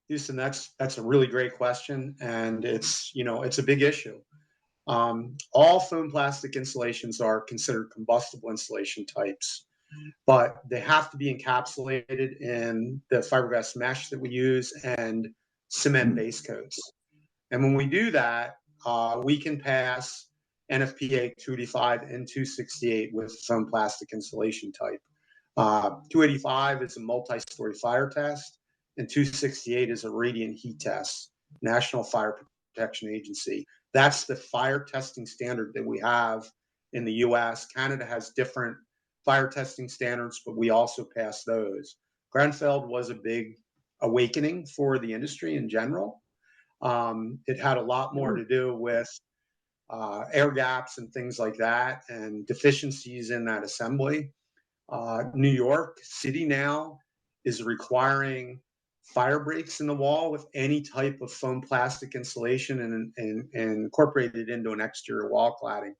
Houston, that's a really great question, and it's a big issue. All foam plastic insulations are considered combustible insulation types, but they have to be encapsulated in the fiberglass mesh that we use and cement base coats. And when we do that, we can pass NFPA 285 and 268 with foam plastic insulation type. 285 is a multi-story fire test, and 268 is a radiant heat test, National Fire Protection Agency. That's the fire testing standard that we have in the US. Canada has different fire testing standards, but we also pass those. Grenfell was a big awakening for the industry in general. It had a lot more to do with air gaps and things like that, and deficiencies in that assembly. New York City now is requiring fire breaks in the wall with any type of foam plastic insulation and incorporated into an exterior wall cladding,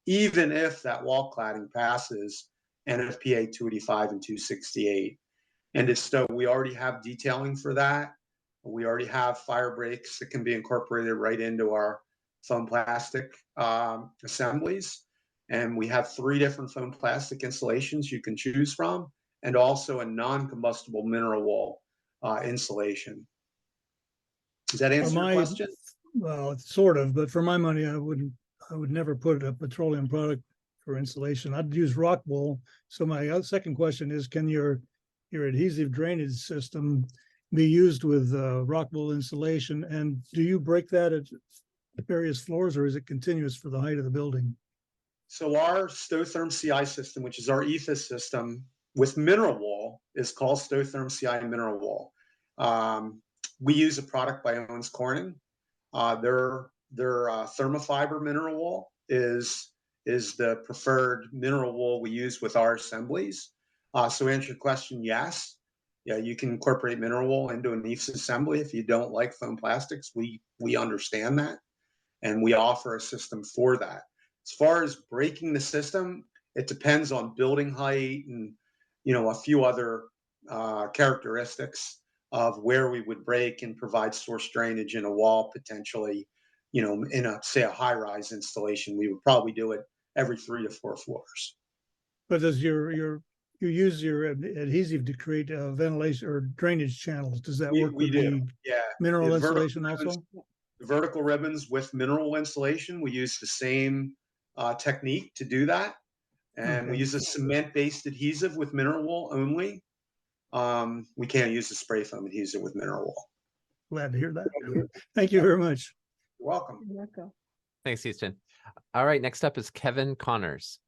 even if that wall cladding passes NFPA 285 and 268. And it's so we already have detailing for that. We already have fire breaks that can be incorporated right into our foam plastic assemblies. And we have 3 different foam plastic installations you can choose from, and also a non-combustible mineral wool insulation. Does that answer your question? Well, sort of, but for my money, I would never put a petroleum product for insulation. I'd use rock wool. So my second question is, can your adhesive drainage system be used with rock wool insulation? And do you break that at various floors, or is it continuous for the height of the building? So our StoTherm CI system, which is our EIFS system with mineral wool, is called StoTherm CI mineral wool. We use a product by Owens Corning. Their thermofiber mineral wool is the preferred mineral wool we use with our assemblies. So to answer your question, yes. Yeah, you can incorporate mineral wool into an EIFS assembly if you don't like foam plastics. We understand that, and we offer a system for that. As far as breaking the system, it depends on building height and a few other characteristics of where we would break and provide source drainage in a wall potentially. In a high-rise installation, we would probably do it every 3 to 4 floors. But does you use your adhesive to create ventilation or drainage channels? Does that work with the mineral insulation also? The vertical ribbons with mineral insulation, we use the same technique to do that. And we use a cement-based adhesive with mineral wool only. We can't use the spray foam adhesive with mineral wool. Glad to hear that. Thank you very much. You're welcome. Thanks, Easton. All right, next up is Kevin Connors.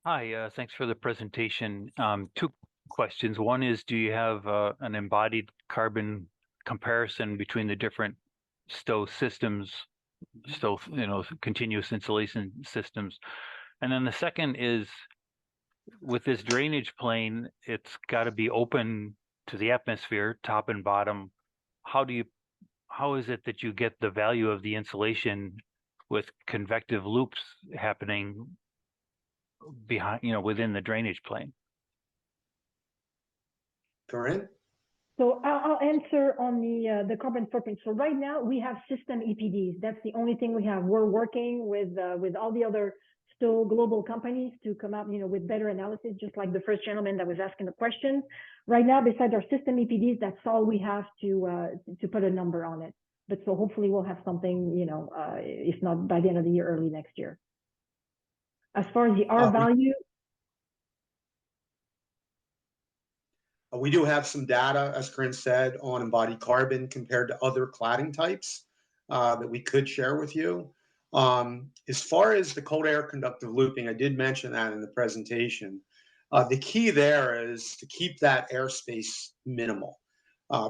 Hi, thanks for the presentation. 2 questions. One is, do you have an embodied carbon comparison between the different Sto systems, Sto, continuous insulation systems? And then the second is, with this drainage plane, it's got to be open to the atmosphere, top and bottom. How is it that you get the value of the insulation with convective loops happening behind, within the drainage plane? Karine? So I'll answer on the carbon footprint. So right now we have system EPDs. That's the only thing we have. We're working with all the other Sto global companies to come up, with better analysis, just like the first gentleman that was asking the question. Right now, besides our system EPDs, that's all we have to put a number on it. But so hopefully we'll have something, if not by the end of the year, early next year. As far as the R value, we do have some data, as Karine said, on embodied carbon compared to other cladding types that we could share with you. As far as the cold air conductive looping, I did mention that in the presentation. The key there is to keep that airspace minimal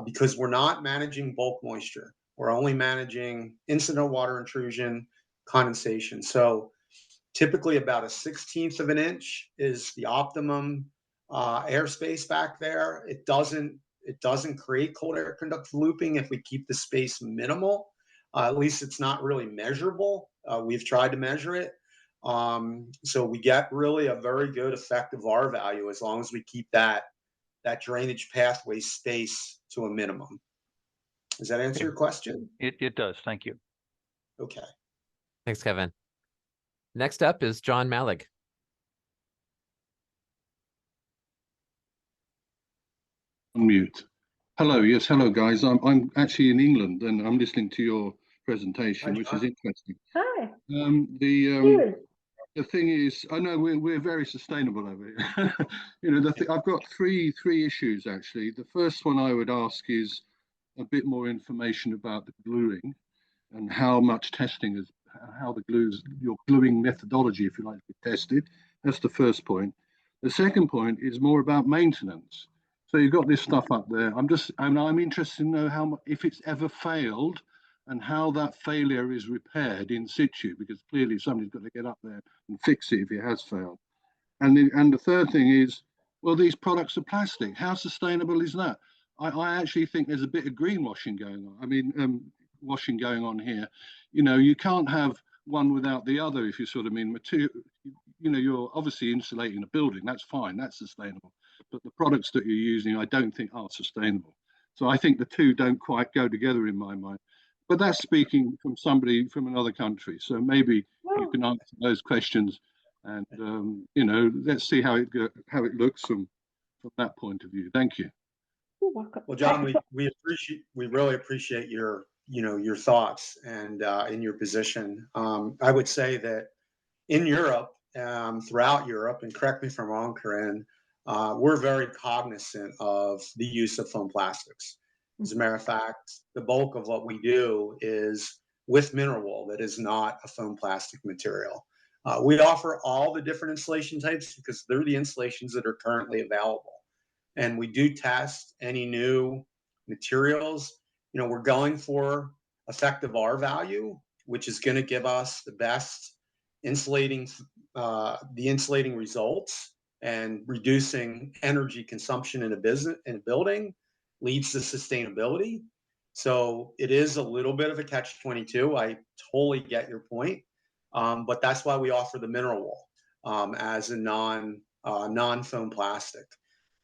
because we're not managing bulk moisture. We're only managing incidental water intrusion, condensation. So typically about 1/16 of an inch is the optimum airspace back there. It doesn't create cold air conductive looping if we keep the space minimal. At least it's not really measurable. We've tried to measure it. So we get really a very good effective R value as long as we keep that drainage pathway space to a minimum. Does that answer your question? It does. Thank you. Okay. Thanks, Kevin. Next up is John Malik. Unmute. Hello. Yes. Hello, guys. I'm actually in England and I'm listening to your presentation, which is interesting. Hi. The thing is, I know we're very sustainable over here. I've got three issues actually. The first one I would ask is a bit more information about the gluing and how much testing is, how your gluing methodology, if you like, to be tested. That's the first point. The second point is more about maintenance. So you've got this stuff up there. I'm interested to know if it's ever failed and how that failure is repaired in situ, because clearly somebody's got to get up there and fix it if it has failed. And the third thing is, well, these products are plastic. How sustainable is that? I actually think there's a bit of greenwashing going on. I mean, washing going on here. You know, you can't have one without the other, if you sort of mean material. You know, you're obviously insulating a building. That's fine. That's sustainable. But the products that you're using, I don't think are sustainable. So I think the two don't quite go together in my mind. But that's speaking from somebody from another country. So maybe you can answer those questions, and you know, let's see how it looks from that point of view. Thank you. Well, John, we really appreciate your your thoughts and in your position. I would say that in Europe, throughout Europe, and correct me if I'm wrong, Karine, we're very cognizant of the use of foam plastics. As a matter of fact, the bulk of what we do is with mineral wool that is not a foam plastic material. We offer all the different insulation types because they're the insulations that are currently available. And we do test any new materials. You know, we're going for effective R value, which is going to give us the best insulating results, and reducing energy consumption in a building leads to sustainability. So it is a little bit of a catch-22. I totally get your point, but that's why we offer the mineral wool as a non-foam plastic.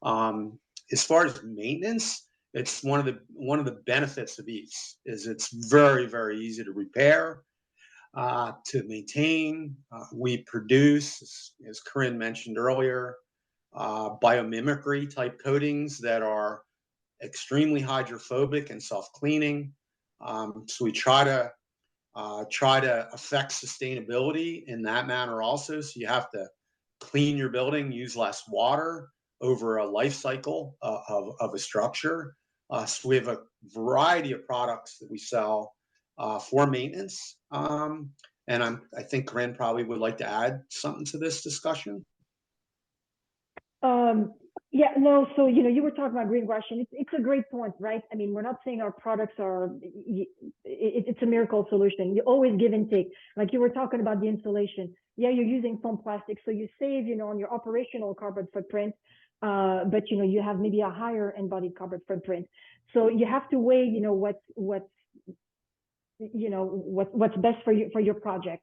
As far as maintenance, it's one of the benefits of EIFS is it's very, very easy to repair, to maintain. We produce, as Karine mentioned earlier, biomimicry type coatings that are extremely hydrophobic and self-cleaning. So we try to affect sustainability in that manner also. So you have to clean your building, use less water over a life cycle of a structure. So we have a variety of products that we sell for maintenance. And I think Karine probably would like to add something to this discussion. Yeah, no, so, you know, you were talking about greenwashing. It's a great point, right? I mean, we're not saying our products are, it's a miracle solution. You always give and take. Like you were talking about the insulation. Yeah, you're using foam plastic, so you save, you know, on your operational carbon footprint, but, you know, you have maybe a higher embodied carbon footprint. So you have to weigh, you know, what's best for your project.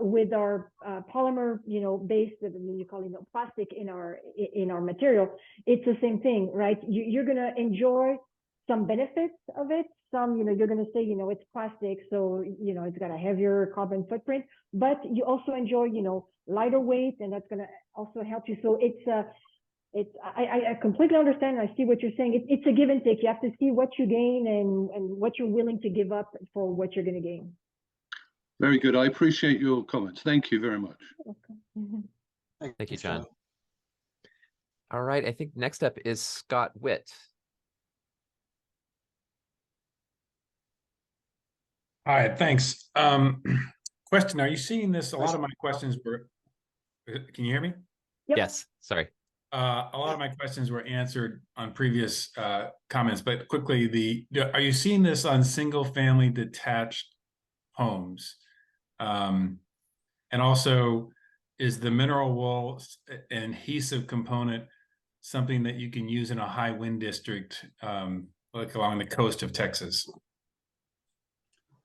With our polymer, you know, based, you call it plastic in our material, it's the same thing, right? You're gonna enjoy some benefits of it. Some, you know, you're gonna say, you know, it's plastic, so, you know, it's got a heavier carbon footprint, but you also enjoy, you know, lighter weight, and that's gonna also help you. So I completely understand. I see what you're saying. It's a give and take. You have to see what you gain and what you're willing to give up for what you're gonna gain. Very good. I appreciate your comments. Thank you very much. Okay. Thank you, John. All right. I think next up is Scott Witt. Hi, thanks. Question, are you seeing this? A lot of my questions were, can you hear me? Yep. Yes, sorry. A lot of my questions were answered on previous comments, but quickly, are you seeing this on single family detached homes? And also, is the mineral wool adhesive component something that you can use in a high wind district, like along the coast of Texas?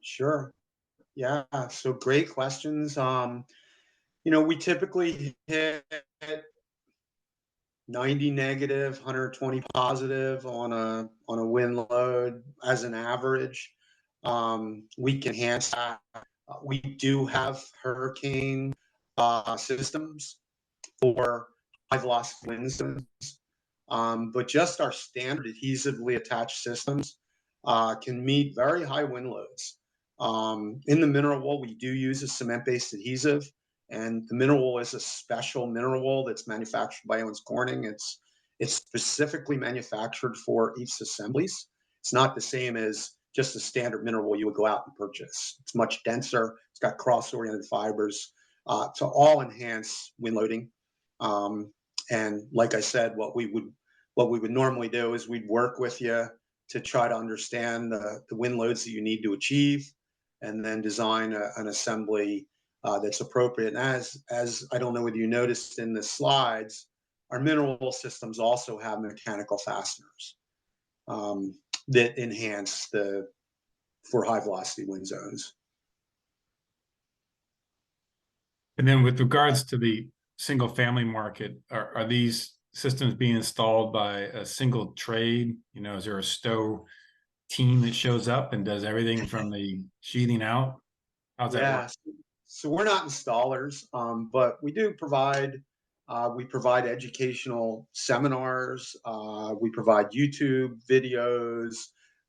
Sure. Yeah. So great questions. You know, we typically hit 90 negative, 120 positive on a wind load as an average. We can enhance that. We do have hurricane systems for high velocity wind systems, but just our standard adhesively attached systems can meet very high wind loads. In the mineral wool, we do use a cement-based adhesive, and the mineral wool is a special mineral wool that's manufactured by Owens Corning. It's specifically manufactured for EIFS assemblies. It's not the same as just a standard mineral wool you would go out and purchase. It's much denser. It's got cross-oriented fibers to all enhance wind loading. And like I said, what we would normally do is we'd work with you to try to understand the wind loads that you need to achieve, and then design an assembly that's appropriate. And as I don't know whether you noticed in the slides, our mineral wool systems also have mechanical fasteners that enhance for high velocity wind zones. And then with regards to the single family market, are these systems being installed by a single trade? You know, is there a Sto team that shows up and does everything from the sheathing out? How's that work? So we're not installers, but we do provide educational seminars. We provide YouTube videos.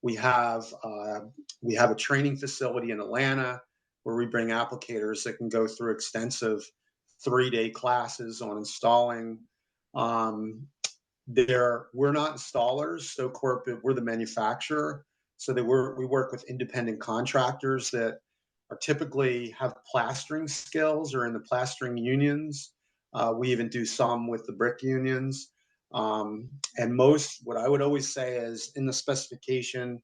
We have a training facility in Atlanta where we bring applicators that can go through extensive 3-day classes on installing. We're not installers. Sto Corp, we're the manufacturer. So we work with independent contractors that are typically have plastering skills or in the plastering unions. We even do some with the brick unions. And what I would always say is in the specification,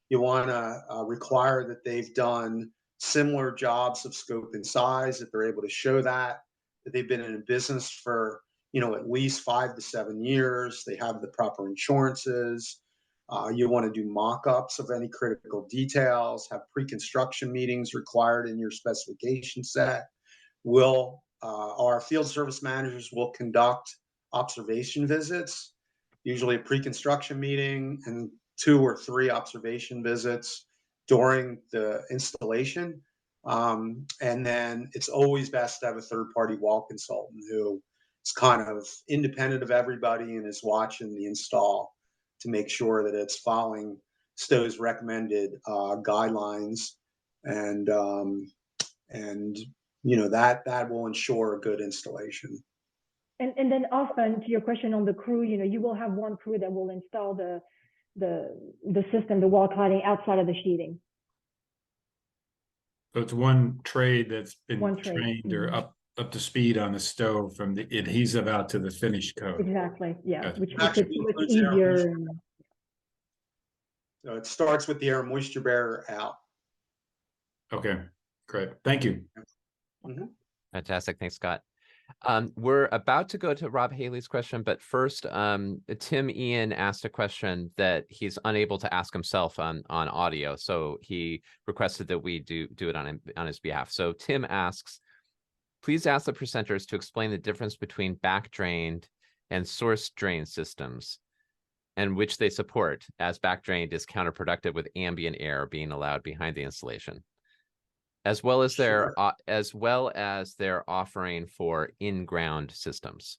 you want to require that they've done similar jobs of scope and size, that they're able to show that they've been in a business for, at least 5 to 7 years. They have the proper insurances. You want to do mock-ups of any critical details, have pre-construction meetings required in your specification set. Our field service managers will conduct observation visits, usually a pre-construction meeting and 2 or 3 observation visits during the installation. And then it's always best to have a third-party wall consultant who is kind of independent of everybody and is watching the install to make sure that it's following Sto's recommended guidelines, and that will ensure a good installation. And then often, to your question on the crew, you will have one crew that will install the system, the wall cladding outside of the sheeting. So it's one trade that's been trained or up to speed on the Sto from the adhesive out to the finish coat. Exactly. Yeah. Gotcha. Which makes it so much easier. So it starts with the air moisture barrier out. Okay, great. Thank you. Mm-hmm. Fantastic. Thanks, Scott. We're about to go to Rob Haley's question, but first, Tim Ian asked a question that he's unable to ask himself on audio, so he requested that we do it on his behalf. So Tim asks, please ask the presenters to explain the difference between back-drained and source drain systems, and which they support, as back-drained is counterproductive with ambient air being allowed behind the installation, as well as their offering for in-ground systems.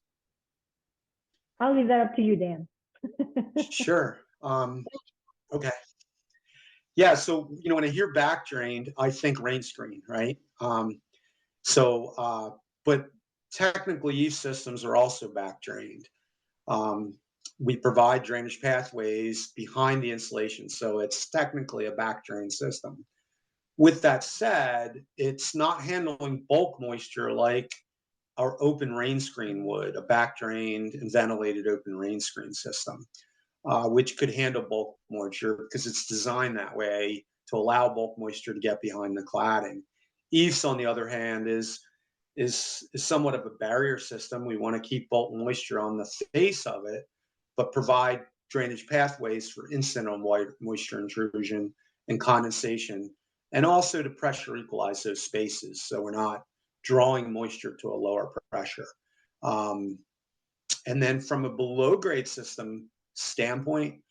I'll leave that up to you, Dan. Sure. Okay. Yeah. So when I hear back drained, I think rain screen, right? But technically, EIFS systems are also back drained. We provide drainage pathways behind the installation, so it's technically a back drain system. With that said, it's not handling bulk moisture like our open rain screen would, a back-drained and ventilated open rain screen system, which could handle bulk moisture because it's designed that way to allow bulk moisture to get behind the cladding. EIFS, on the other hand, is somewhat of a barrier system. We want to keep bulk moisture on the face of it, but provide drainage pathways for incidental moisture intrusion and condensation, and also to pressure equalize those spaces so we're not drawing moisture to a lower pressure. And then from a below grade system standpoint,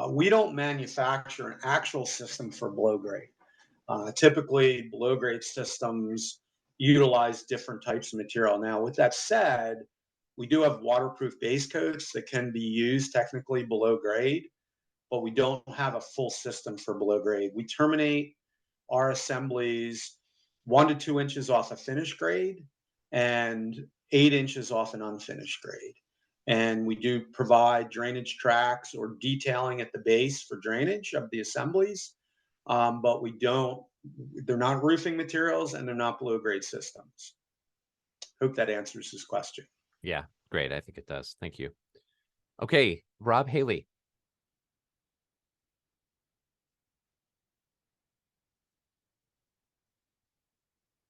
we don't manufacture an actual system for below grade. Typically, below grade systems utilize different types of material. Now, with that said, we do have waterproof base coats that can be used technically below grade, but we don't have a full system for below grade. We terminate our assemblies 1 to 2 inches off a finished grade and 8 inches off an unfinished grade. And we do provide drainage tracks or detailing at the base for drainage of the assemblies, but they're not roofing materials and they're not below grade systems. Hope that answers his question. Yeah, great. I think it does. Thank you. Okay, Rob Haley.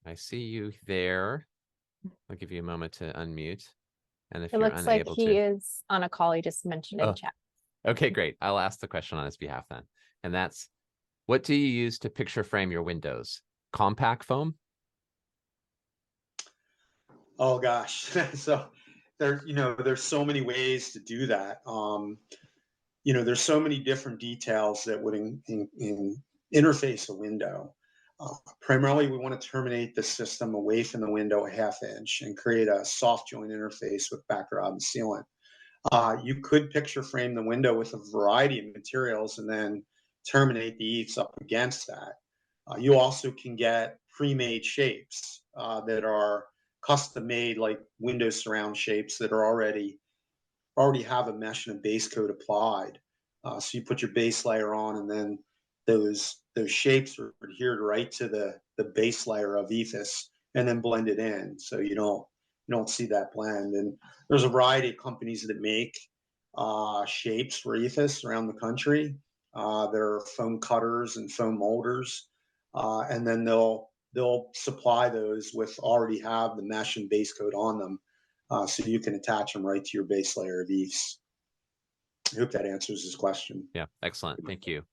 I see you there. I'll give you a moment to unmute. And if It you're looks like unable he to, is on a call. He just mentioned in Oh. chat. okay, great. I'll ask the question on his behalf then. And that's, what do you use to picture frame your windows? Compact foam? Oh gosh, so there's so many ways to do that. There's so many different details that would interface a window. Primarily, we want to terminate the system away from the window a 1/2 inch and create a soft joint interface with backrod and sealant. You could picture frame the window with a variety of materials and then terminate the EIFS up against that. You also can get pre-made shapes that are custom made, like window surround shapes that are already have a mesh and a base coat applied. So you put your base layer on, and then those shapes are adhered right to the base layer of EIFS, and then blended in, so you don't see that blend. And there's a variety of companies that make shapes for EIFS around the country. There are foam cutters and foam molders, and then they'll supply those with already have the mesh and base coat on them. So you can attach them right to your base layer of EIFS. I hope that answers his question. Yeah, excellent. Thank you.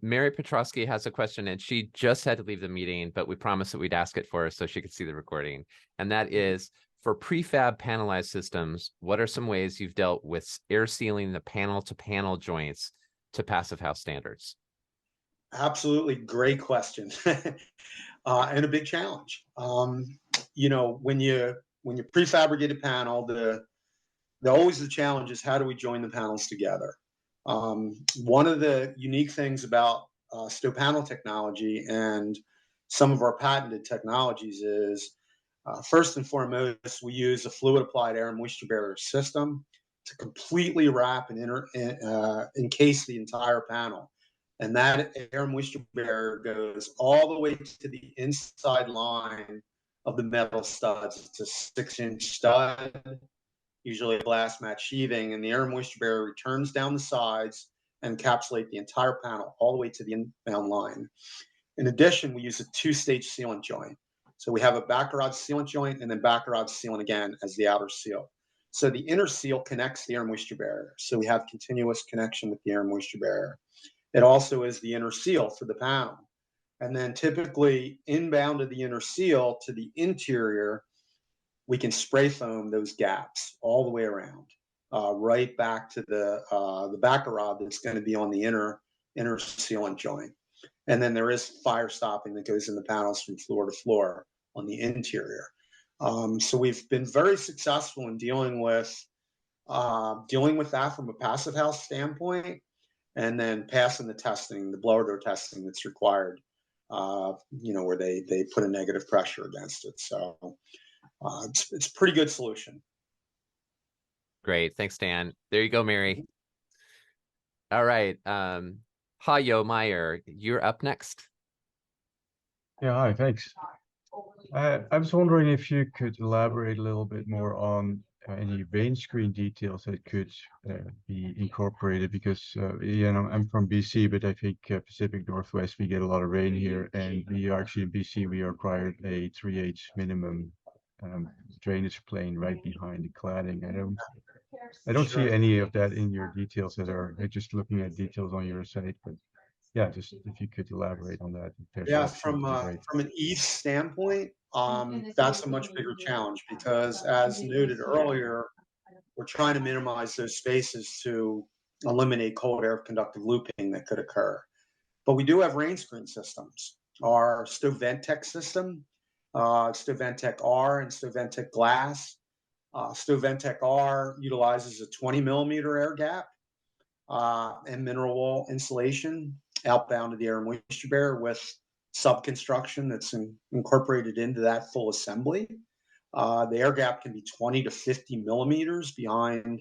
Mary Petrosky has a question, and she just had to leave the meeting, but we promised that we'd ask it for her so she could see the recording. And that is, for prefab panelized systems, what are some ways you've dealt with air sealing the panel-to-panel joints to passive house standards? Absolutely, great question. And a big challenge. When you prefabricate a panel, always the challenge is, how do we join the panels together? One of the unique things about Sto panel technology and some of our patented technologies is, first and foremost, we use a fluid applied air moisture barrier system to completely wrap and encase the entire panel. And that air moisture barrier goes all the way to the inside line of the metal studs. It's a 6-inch stud, usually a glass mat sheathing, and the air moisture barrier returns down the sides and encapsulate the entire panel all the way to the inbound line. In addition, we use a 2-stage sealant joint. So we have a backrod sealant joint and then backrod sealant again as the outer seal. So the inner seal connects the air moisture barrier. So we have continuous connection with the air moisture barrier. It also is the inner seal for the panel. And then typically inbound of the inner seal to the interior, we can spray foam those gaps all the way around, right back to the backrod that's going to be on the inner sealant joint. And then there is fire stopping that goes in the panels from floor to floor on the interior. So we've been very successful in dealing with that from a passive house standpoint, and then passing the testing, the blower door testing that's required, where they put a negative pressure against it. So it's a pretty good solution. Great. Thanks, Dan. There you go, Mary. All right. Hayo Meyer, you're up next. Yeah, hi, thanks. I was wondering if you could elaborate a little bit more on any rain screen details that could be incorporated, because I'm from BC, but I think Pacific Northwest, we get a lot of rain here, and we are actually in BC, we are required a 3/8 minimum drainage plane right behind the cladding. I don't see any of that in your details that are just looking at details on your site, but yeah, just if you could elaborate on that. Yeah, from an EIFS standpoint, that's a much bigger challenge, because as noted earlier, we're trying to minimize those spaces to eliminate cold air conductive looping that could occur. But we do have rain screen systems. Our Sto Ventec system, Sto Ventec R and Sto Ventec Glass. Sto Ventec R utilizes a 20 millimeter air gap and mineral wool insulation outbound of the air moisture barrier with subconstruction that's incorporated into that full assembly. The air gap can be 20 to 50 millimeters behind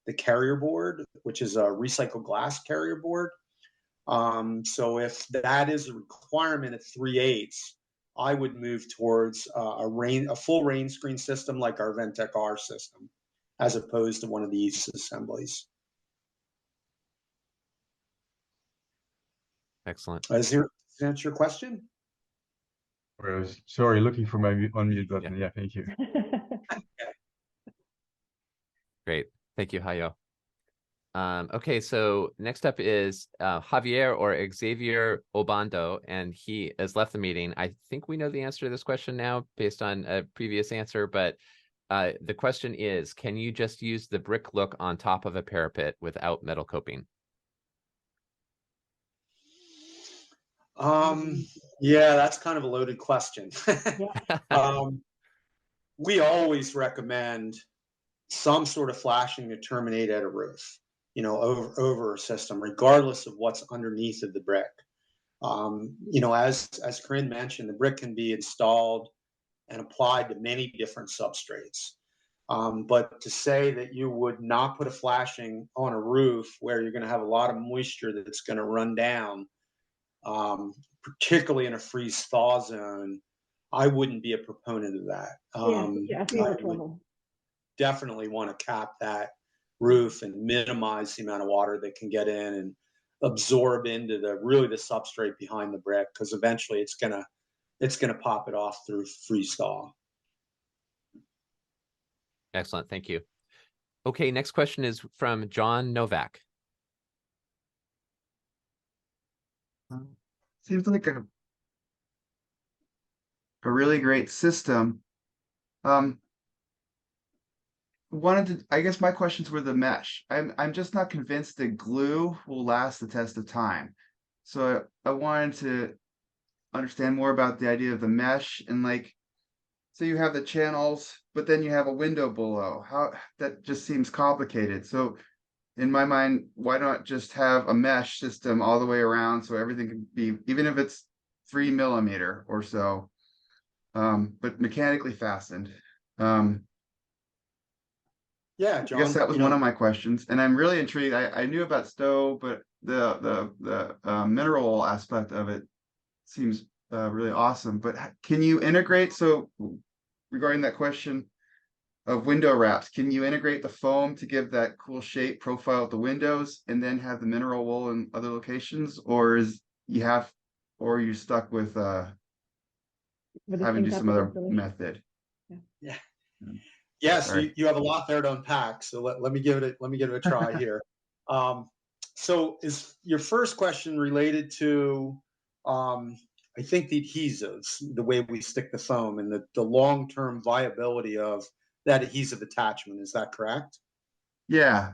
the carrier board, which is a recycled glass carrier board. So if that is a requirement at 3/8, I would move towards a full rain screen system like our Ventec R system, as opposed to one of these assemblies. Excellent. Does that answer your question? Sorry, looking for my unmute button. Yeah, thank you. Great. Thank you, Hayo. Okay, so next up is Javier or Xavier Obando, and he has left the meeting. I think we know the answer to this question now based on a previous answer, but the question is, can you just use the brick look on top of a parapet without metal coping? Yeah, that's kind of a loaded question. We always recommend some sort of flashing to terminate at a roof, over a system, regardless of what's underneath of the brick. As Karine mentioned, the brick can be installed and applied to many different substrates. But to say that you would not put a flashing on a roof where you're going to have a lot of moisture that's going to run down, particularly in a freeze-thaw zone, I wouldn't be a proponent of that. I would definitely want to cap that roof and minimize the amount of water that can get in and absorb into the substrate behind the brick, because eventually it's gonna pop it off through freeze-thaw. Excellent, thank you. Okay, next question is from John Novak. Seems like a really great system. I guess my questions were the mesh. I'm just not convinced that glue will last the test of time. So I wanted to understand more about the idea of the mesh, and so you have the channels, but then you have a window below. That just seems complicated. So in my mind, why not just have a mesh system all the way around so everything can be, even if it's 3 millimeter or so, but mechanically fastened. Yeah, John, I guess that was one of my questions, and I'm really intrigued. I knew about Sto, but the mineral aspect of it seems really awesome. But can you integrate? So regarding that question of window wraps, can you integrate the foam to give that cool shape profile of the windows, and then have the mineral wool in other locations, or are you stuck with having to do some other method? Yes, you have a lot there to unpack. So let me give it a try here. So is your first question related to, I think, the adhesives, the way we stick the foam, and the long-term viability of that adhesive attachment? Is that correct? Yeah,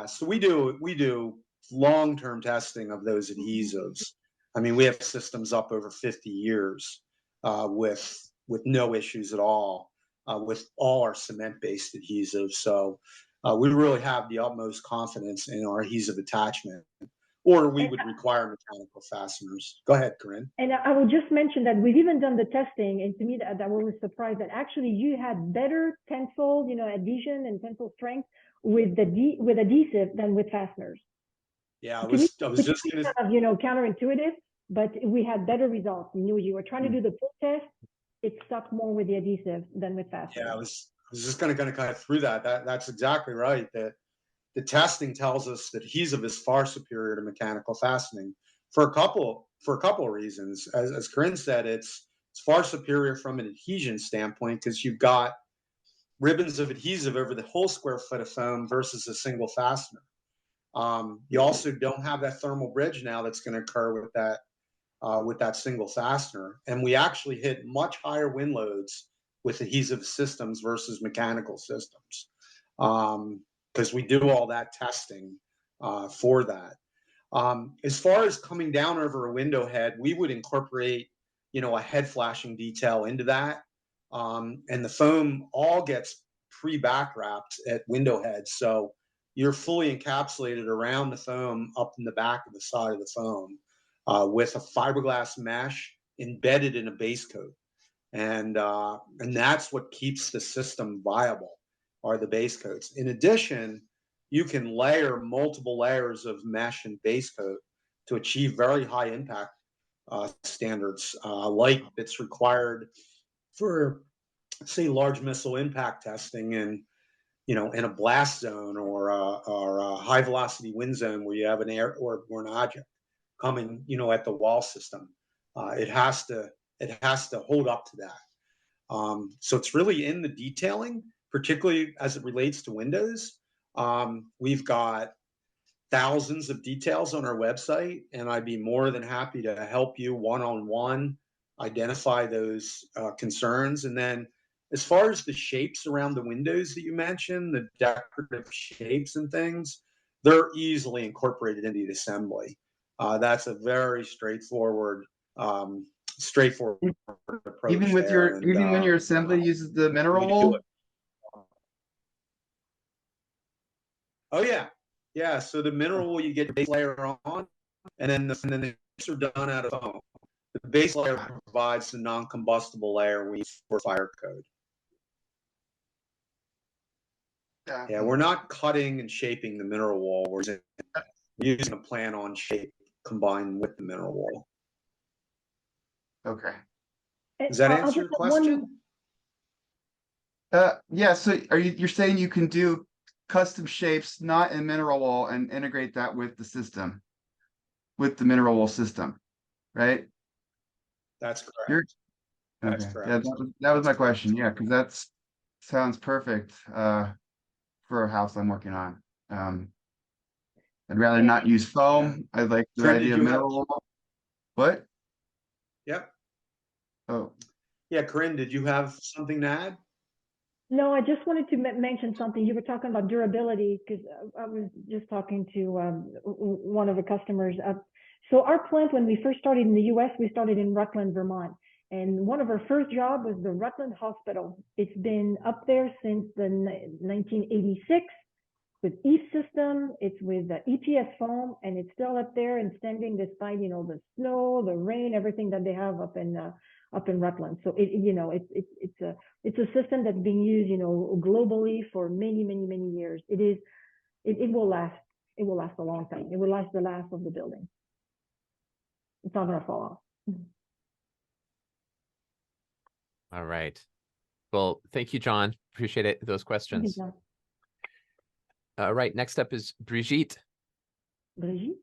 so we do long-term testing of those adhesives. I mean, we have systems up over 50 years with no issues at all. With all our cement-based adhesives. So we really have the utmost confidence in our adhesive attachment, or we would require mechanical fasteners. Go ahead, Karine. And I will just mention that we've even done the testing, and to me that was surprised that actually you had better tensile, adhesion and tensile strength with adhesive than with fasteners. Yeah, I was just going to counterintuitive, but we had better results. You were trying to do the pull test. It stuck more with the adhesive than with fasteners. Yeah, I was just going to kind of through that. That's exactly right. That the testing tells us that adhesive is far superior to mechanical fastening for a couple of reasons. As Karine said, it's far superior from an adhesion standpoint because you've got ribbons of adhesive over the whole square foot of foam versus a single fastener. You also don't have that thermal bridge now that's going to occur with that single fastener. And we actually hit much higher wind loads with adhesive systems versus mechanical systems because we do all that testing for that. As far as coming down over a window head, we would incorporate, a head flashing detail into that. And the foam all gets pre-back wrapped at window heads. So you're fully encapsulated around the foam up in the back of the side of the foam. With a fiberglass mesh embedded in a base coat, and that's what keeps the system viable, are the base coats. In addition, you can layer multiple layers of mesh and base coat to achieve very high impact standards, like it's required for, say, large missile impact testing in a blast zone or a high velocity wind zone where you have an airborne object coming, at the wall system. It has to it has to hold up to that. So it's really in the detailing, particularly as it relates to windows. We've got thousands of details on our website, and I'd be more than happy to help you one-on-one identify those concerns. And then as far as the shapes around the windows that you mentioned, the decorative shapes and things, they're easily incorporated into the assembly. That's a very straightforward approach. Even with your even when your assembly uses the mineral wool. Oh yeah, yeah. So the mineral wool, you get base layer on, and then the shapes are done out of foam. The base layer provides the non-combustible layer we use for fire code. Yeah, we're not cutting and shaping the mineral wool. We're using a plan-on shape combined with the mineral wool. Okay. Does that answer your question? Yeah. So you're saying you can do custom shapes not in mineral wool and integrate that with the system, with the mineral wool system, right? That's correct. That's correct. Yeah, that was my question. Yeah, because that sounds perfect for a house I'm working on. I'd rather not use foam. I like the idea of mineral wool. What? Yep. Oh. Yeah, Karine, did you have something to add? No, I just wanted to mention something. You were talking about durability because I was just talking to one of the customers. So our plant, when we first started in the U.S., we started in Rutland, Vermont. And one of our first jobs was the Rutland Hospital. It's been up there since the 1986 with EIFS system. It's with the EPS foam, and it's still up there and standing despite, you know, the snow, the rain, everything that they have up in Rutland. So it's a system that's being used, you know, globally for many years. It will last. It will last a long time. It will last the last of the building. It's not gonna fall off. All right. Well, thank you, John. Appreciate it. Those questions. Thank you, John. All right. Next up is Brigitte. Brigitte.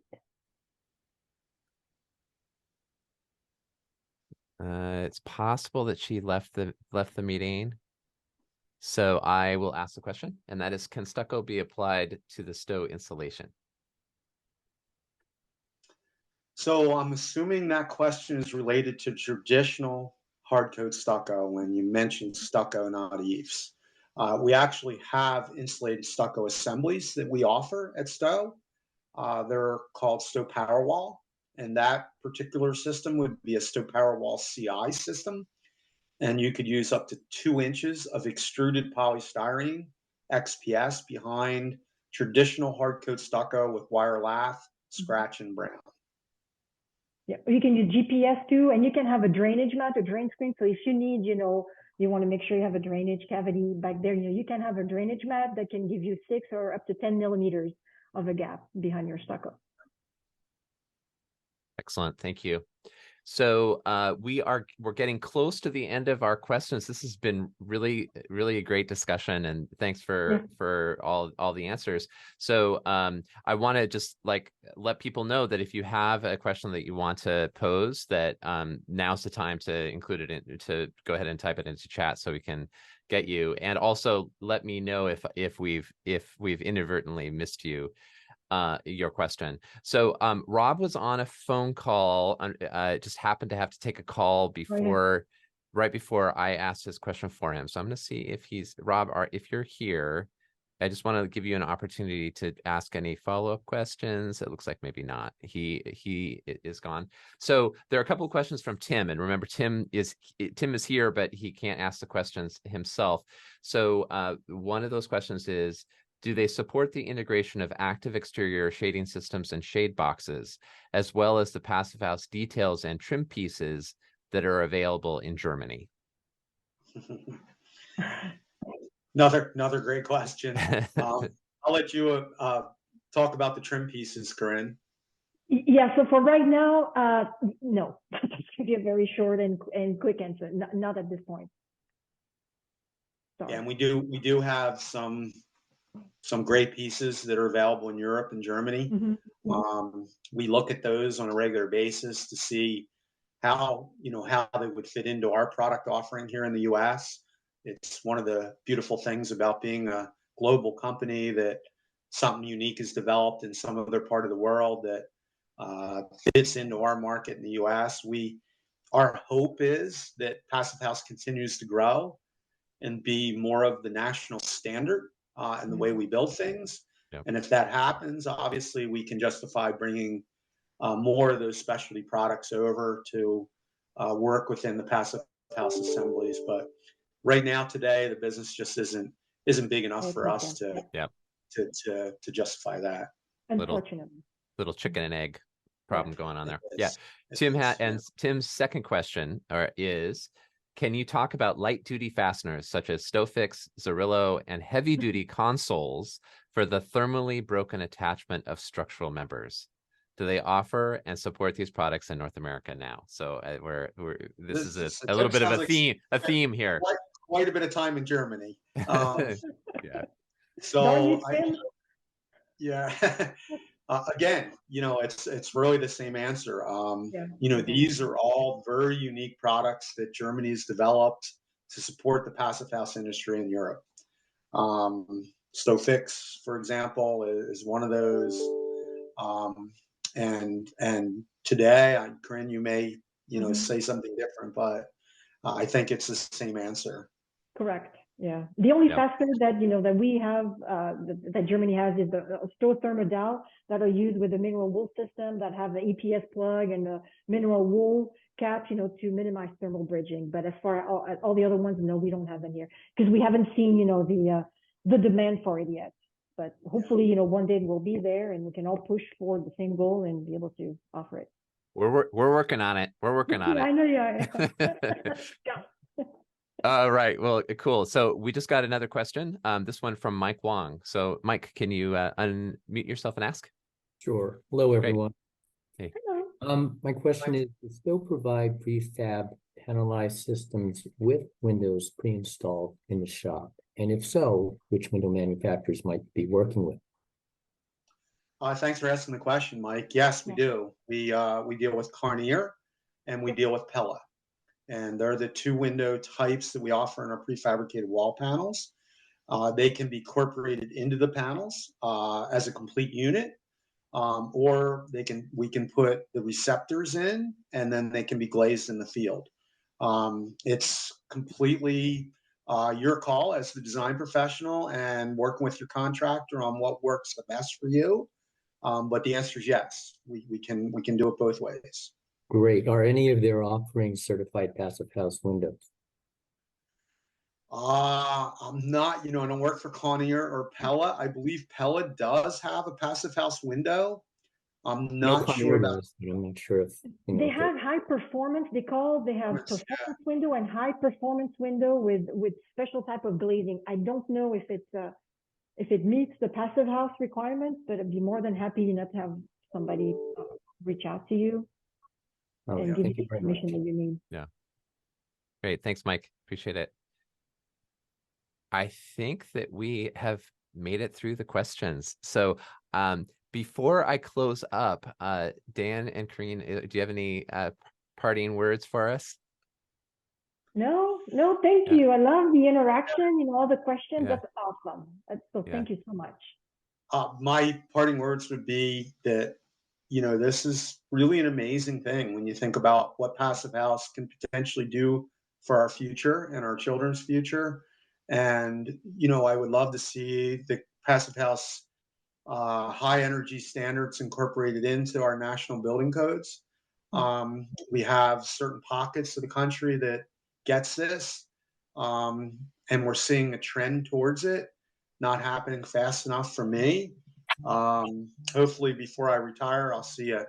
It's possible that she left the meeting. So I will ask the question, and that is, can stucco be applied to the Sto installation? So I'm assuming that question is related to traditional hard coat stucco when you mentioned stucco, not EIFS. We actually have insulated stucco assemblies that we offer at Sto. They're called Sto Powerwall, and that particular system would be a Sto Powerwall CI system. And you could use up to 2 inches of extruded polystyrene XPS behind traditional hard coat stucco with wire lath, scratch, and brown. Yeah, you can use GPS too, and you can have a drainage mat, a drain screen. So if you need, you know, you want to make sure you have a drainage cavity back there, you know, you can have a drainage mat that can give you 6 or up to 10 millimeters of a gap behind your stucco. Excellent. Thank you. So we're getting close to the end of our questions. This has been really a great discussion, and thanks for all the answers. So I want to just let people know that if you have a question that you want to pose, that now's the time to include it to go ahead and type it into chat so we can get you, and also let me know if we've inadvertently missed your question. So Rob was on a phone call, just happened to have to take a call right before I asked his question for him. So I'm going to see if Rob, if you're here, I just want to give you an opportunity to ask any follow-up questions. It looks like maybe not. He is gone. So there are a couple of questions from Tim, and remember, Tim is here, but he can't ask the questions himself. So one of those questions is, do they support the integration of active exterior shading systems and shade boxes, as well as the passive house details and trim pieces that are available in Germany? Another great question. I'll let you talk about the trim pieces, Karine. Yeah, so for right now, no. That's going to be a very short and quick answer. Not at this point. Sorry. Yeah, and we do have some great pieces that are available in Europe and Germany. We look at those on a regular basis to see how they would fit into our product offering here in the U.S. It's one of the beautiful things about being a global company, that something unique is developed in some other part of the world that fits into our market in the U.S. Our hope is that Passive House continues to grow and be more of the national standard in the way we build things. Yep. And if that happens, obviously we can justify bringing more of those specialty products over to work within the Passive House assemblies. But right now, today, the business just isn't big enough for us to justify that. Unfortunately. Little chicken and egg problem going on there. Yeah. Tim's second question is, can you talk about light duty fasteners such as StoFix, Zorillo, and heavy duty consoles for the thermally broken attachment of structural members? Do they offer and support these products in North America now? So this is a little bit of a theme here. Quite a bit of time in Germany. Yeah. So again, it's really the same answer. These are all very unique products that Germany's developed to support the Passive House industry in Europe. StoFix, for example, is one of those. And today, Karine, you may say something different, but I think it's the same answer. Correct. Yeah. The only fastener that that we have that Germany has is the Sto Thermodal that are used with the mineral wool system, that have the EPS plug and the mineral wool cap, to minimize thermal bridging. But as far as all the other ones, no, we don't have them here because we haven't seen the demand for it yet. But hopefully, one day it will be there, and we can all push for the same goal and be able to offer it. We're working on it. We're working on it. I know you are. All right. Well, cool. So we just got another question. This one from Mike Wong. So, Mike, can you unmute yourself and ask? Sure. Hello, everyone. Hey. Hello. My question is, does Sto provide prefab panelized systems with windows pre-installed in the shop? And if so, which window manufacturers might be working with? Thanks for asking the question, Mike. Yes, we do. We deal with Karine and we deal with Pella. And they're the two window types that we offer in our prefabricated wall panels. They can be incorporated into the panels as a complete unit, or we can put the receptors in, and then they can be glazed in the field. It's completely your call as the design professional and working with your contractor on what works the best for you. But the answer is yes. We can do it both ways. Great. Are any of their offerings certified Passive House windows? I'm not, I don't work for Karine or Pella. I believe Pella does have a Passive House window. I'm not sure. I'm not sure if they have high performance. They have performance window and high performance window with special type of glazing. I don't know if it meets the Passive House requirements, but I'd be more than happy to have somebody reach out to you. And give you the information that you need. Yeah. Great. Thanks, Mike. Appreciate it. I think that we have made it through the questions. So before I close up, Dan and Karine, do you have any parting words for us? No, thank you. I love the interaction, all the questions. That's awesome. Thank you so much. My parting words would be that this is really an amazing thing when you think about what Passive House can potentially do for our future and our children's future. And, I would love to see the Passive House high energy standards incorporated into our national building codes. We have certain pockets of the country that gets this, and we're seeing a trend towards it, not happening fast enough for me. Hopefully before I retire, I'll see a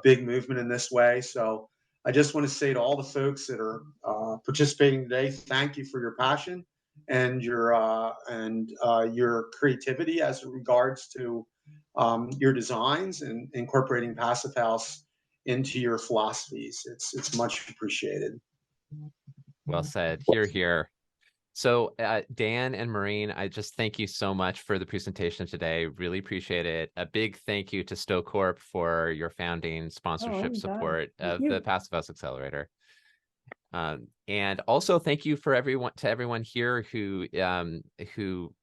big movement in this way. So I just want to say to all the folks that are participating today, thank you for your passion and your creativity as it regards to your designs and incorporating Passive House into your philosophies. It's much appreciated. Well said. Hear, hear. So Dan and Maureen, I just thank you so much for the presentation today. Really appreciate it. A big thank you to Sto Corp for your founding sponsorship support of the Passive House Accelerator. And also thank you for everyone here who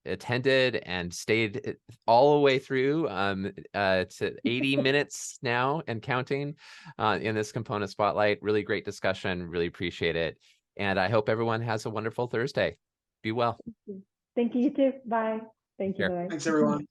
attended and stayed all the way through to 80 minutes now and counting in this component spotlight. Really great discussion. Really appreciate it. And I hope everyone has a wonderful Thursday. Be well. Thank you, you too. Bye. Thank you. Sure. Bye. Thanks, everyone.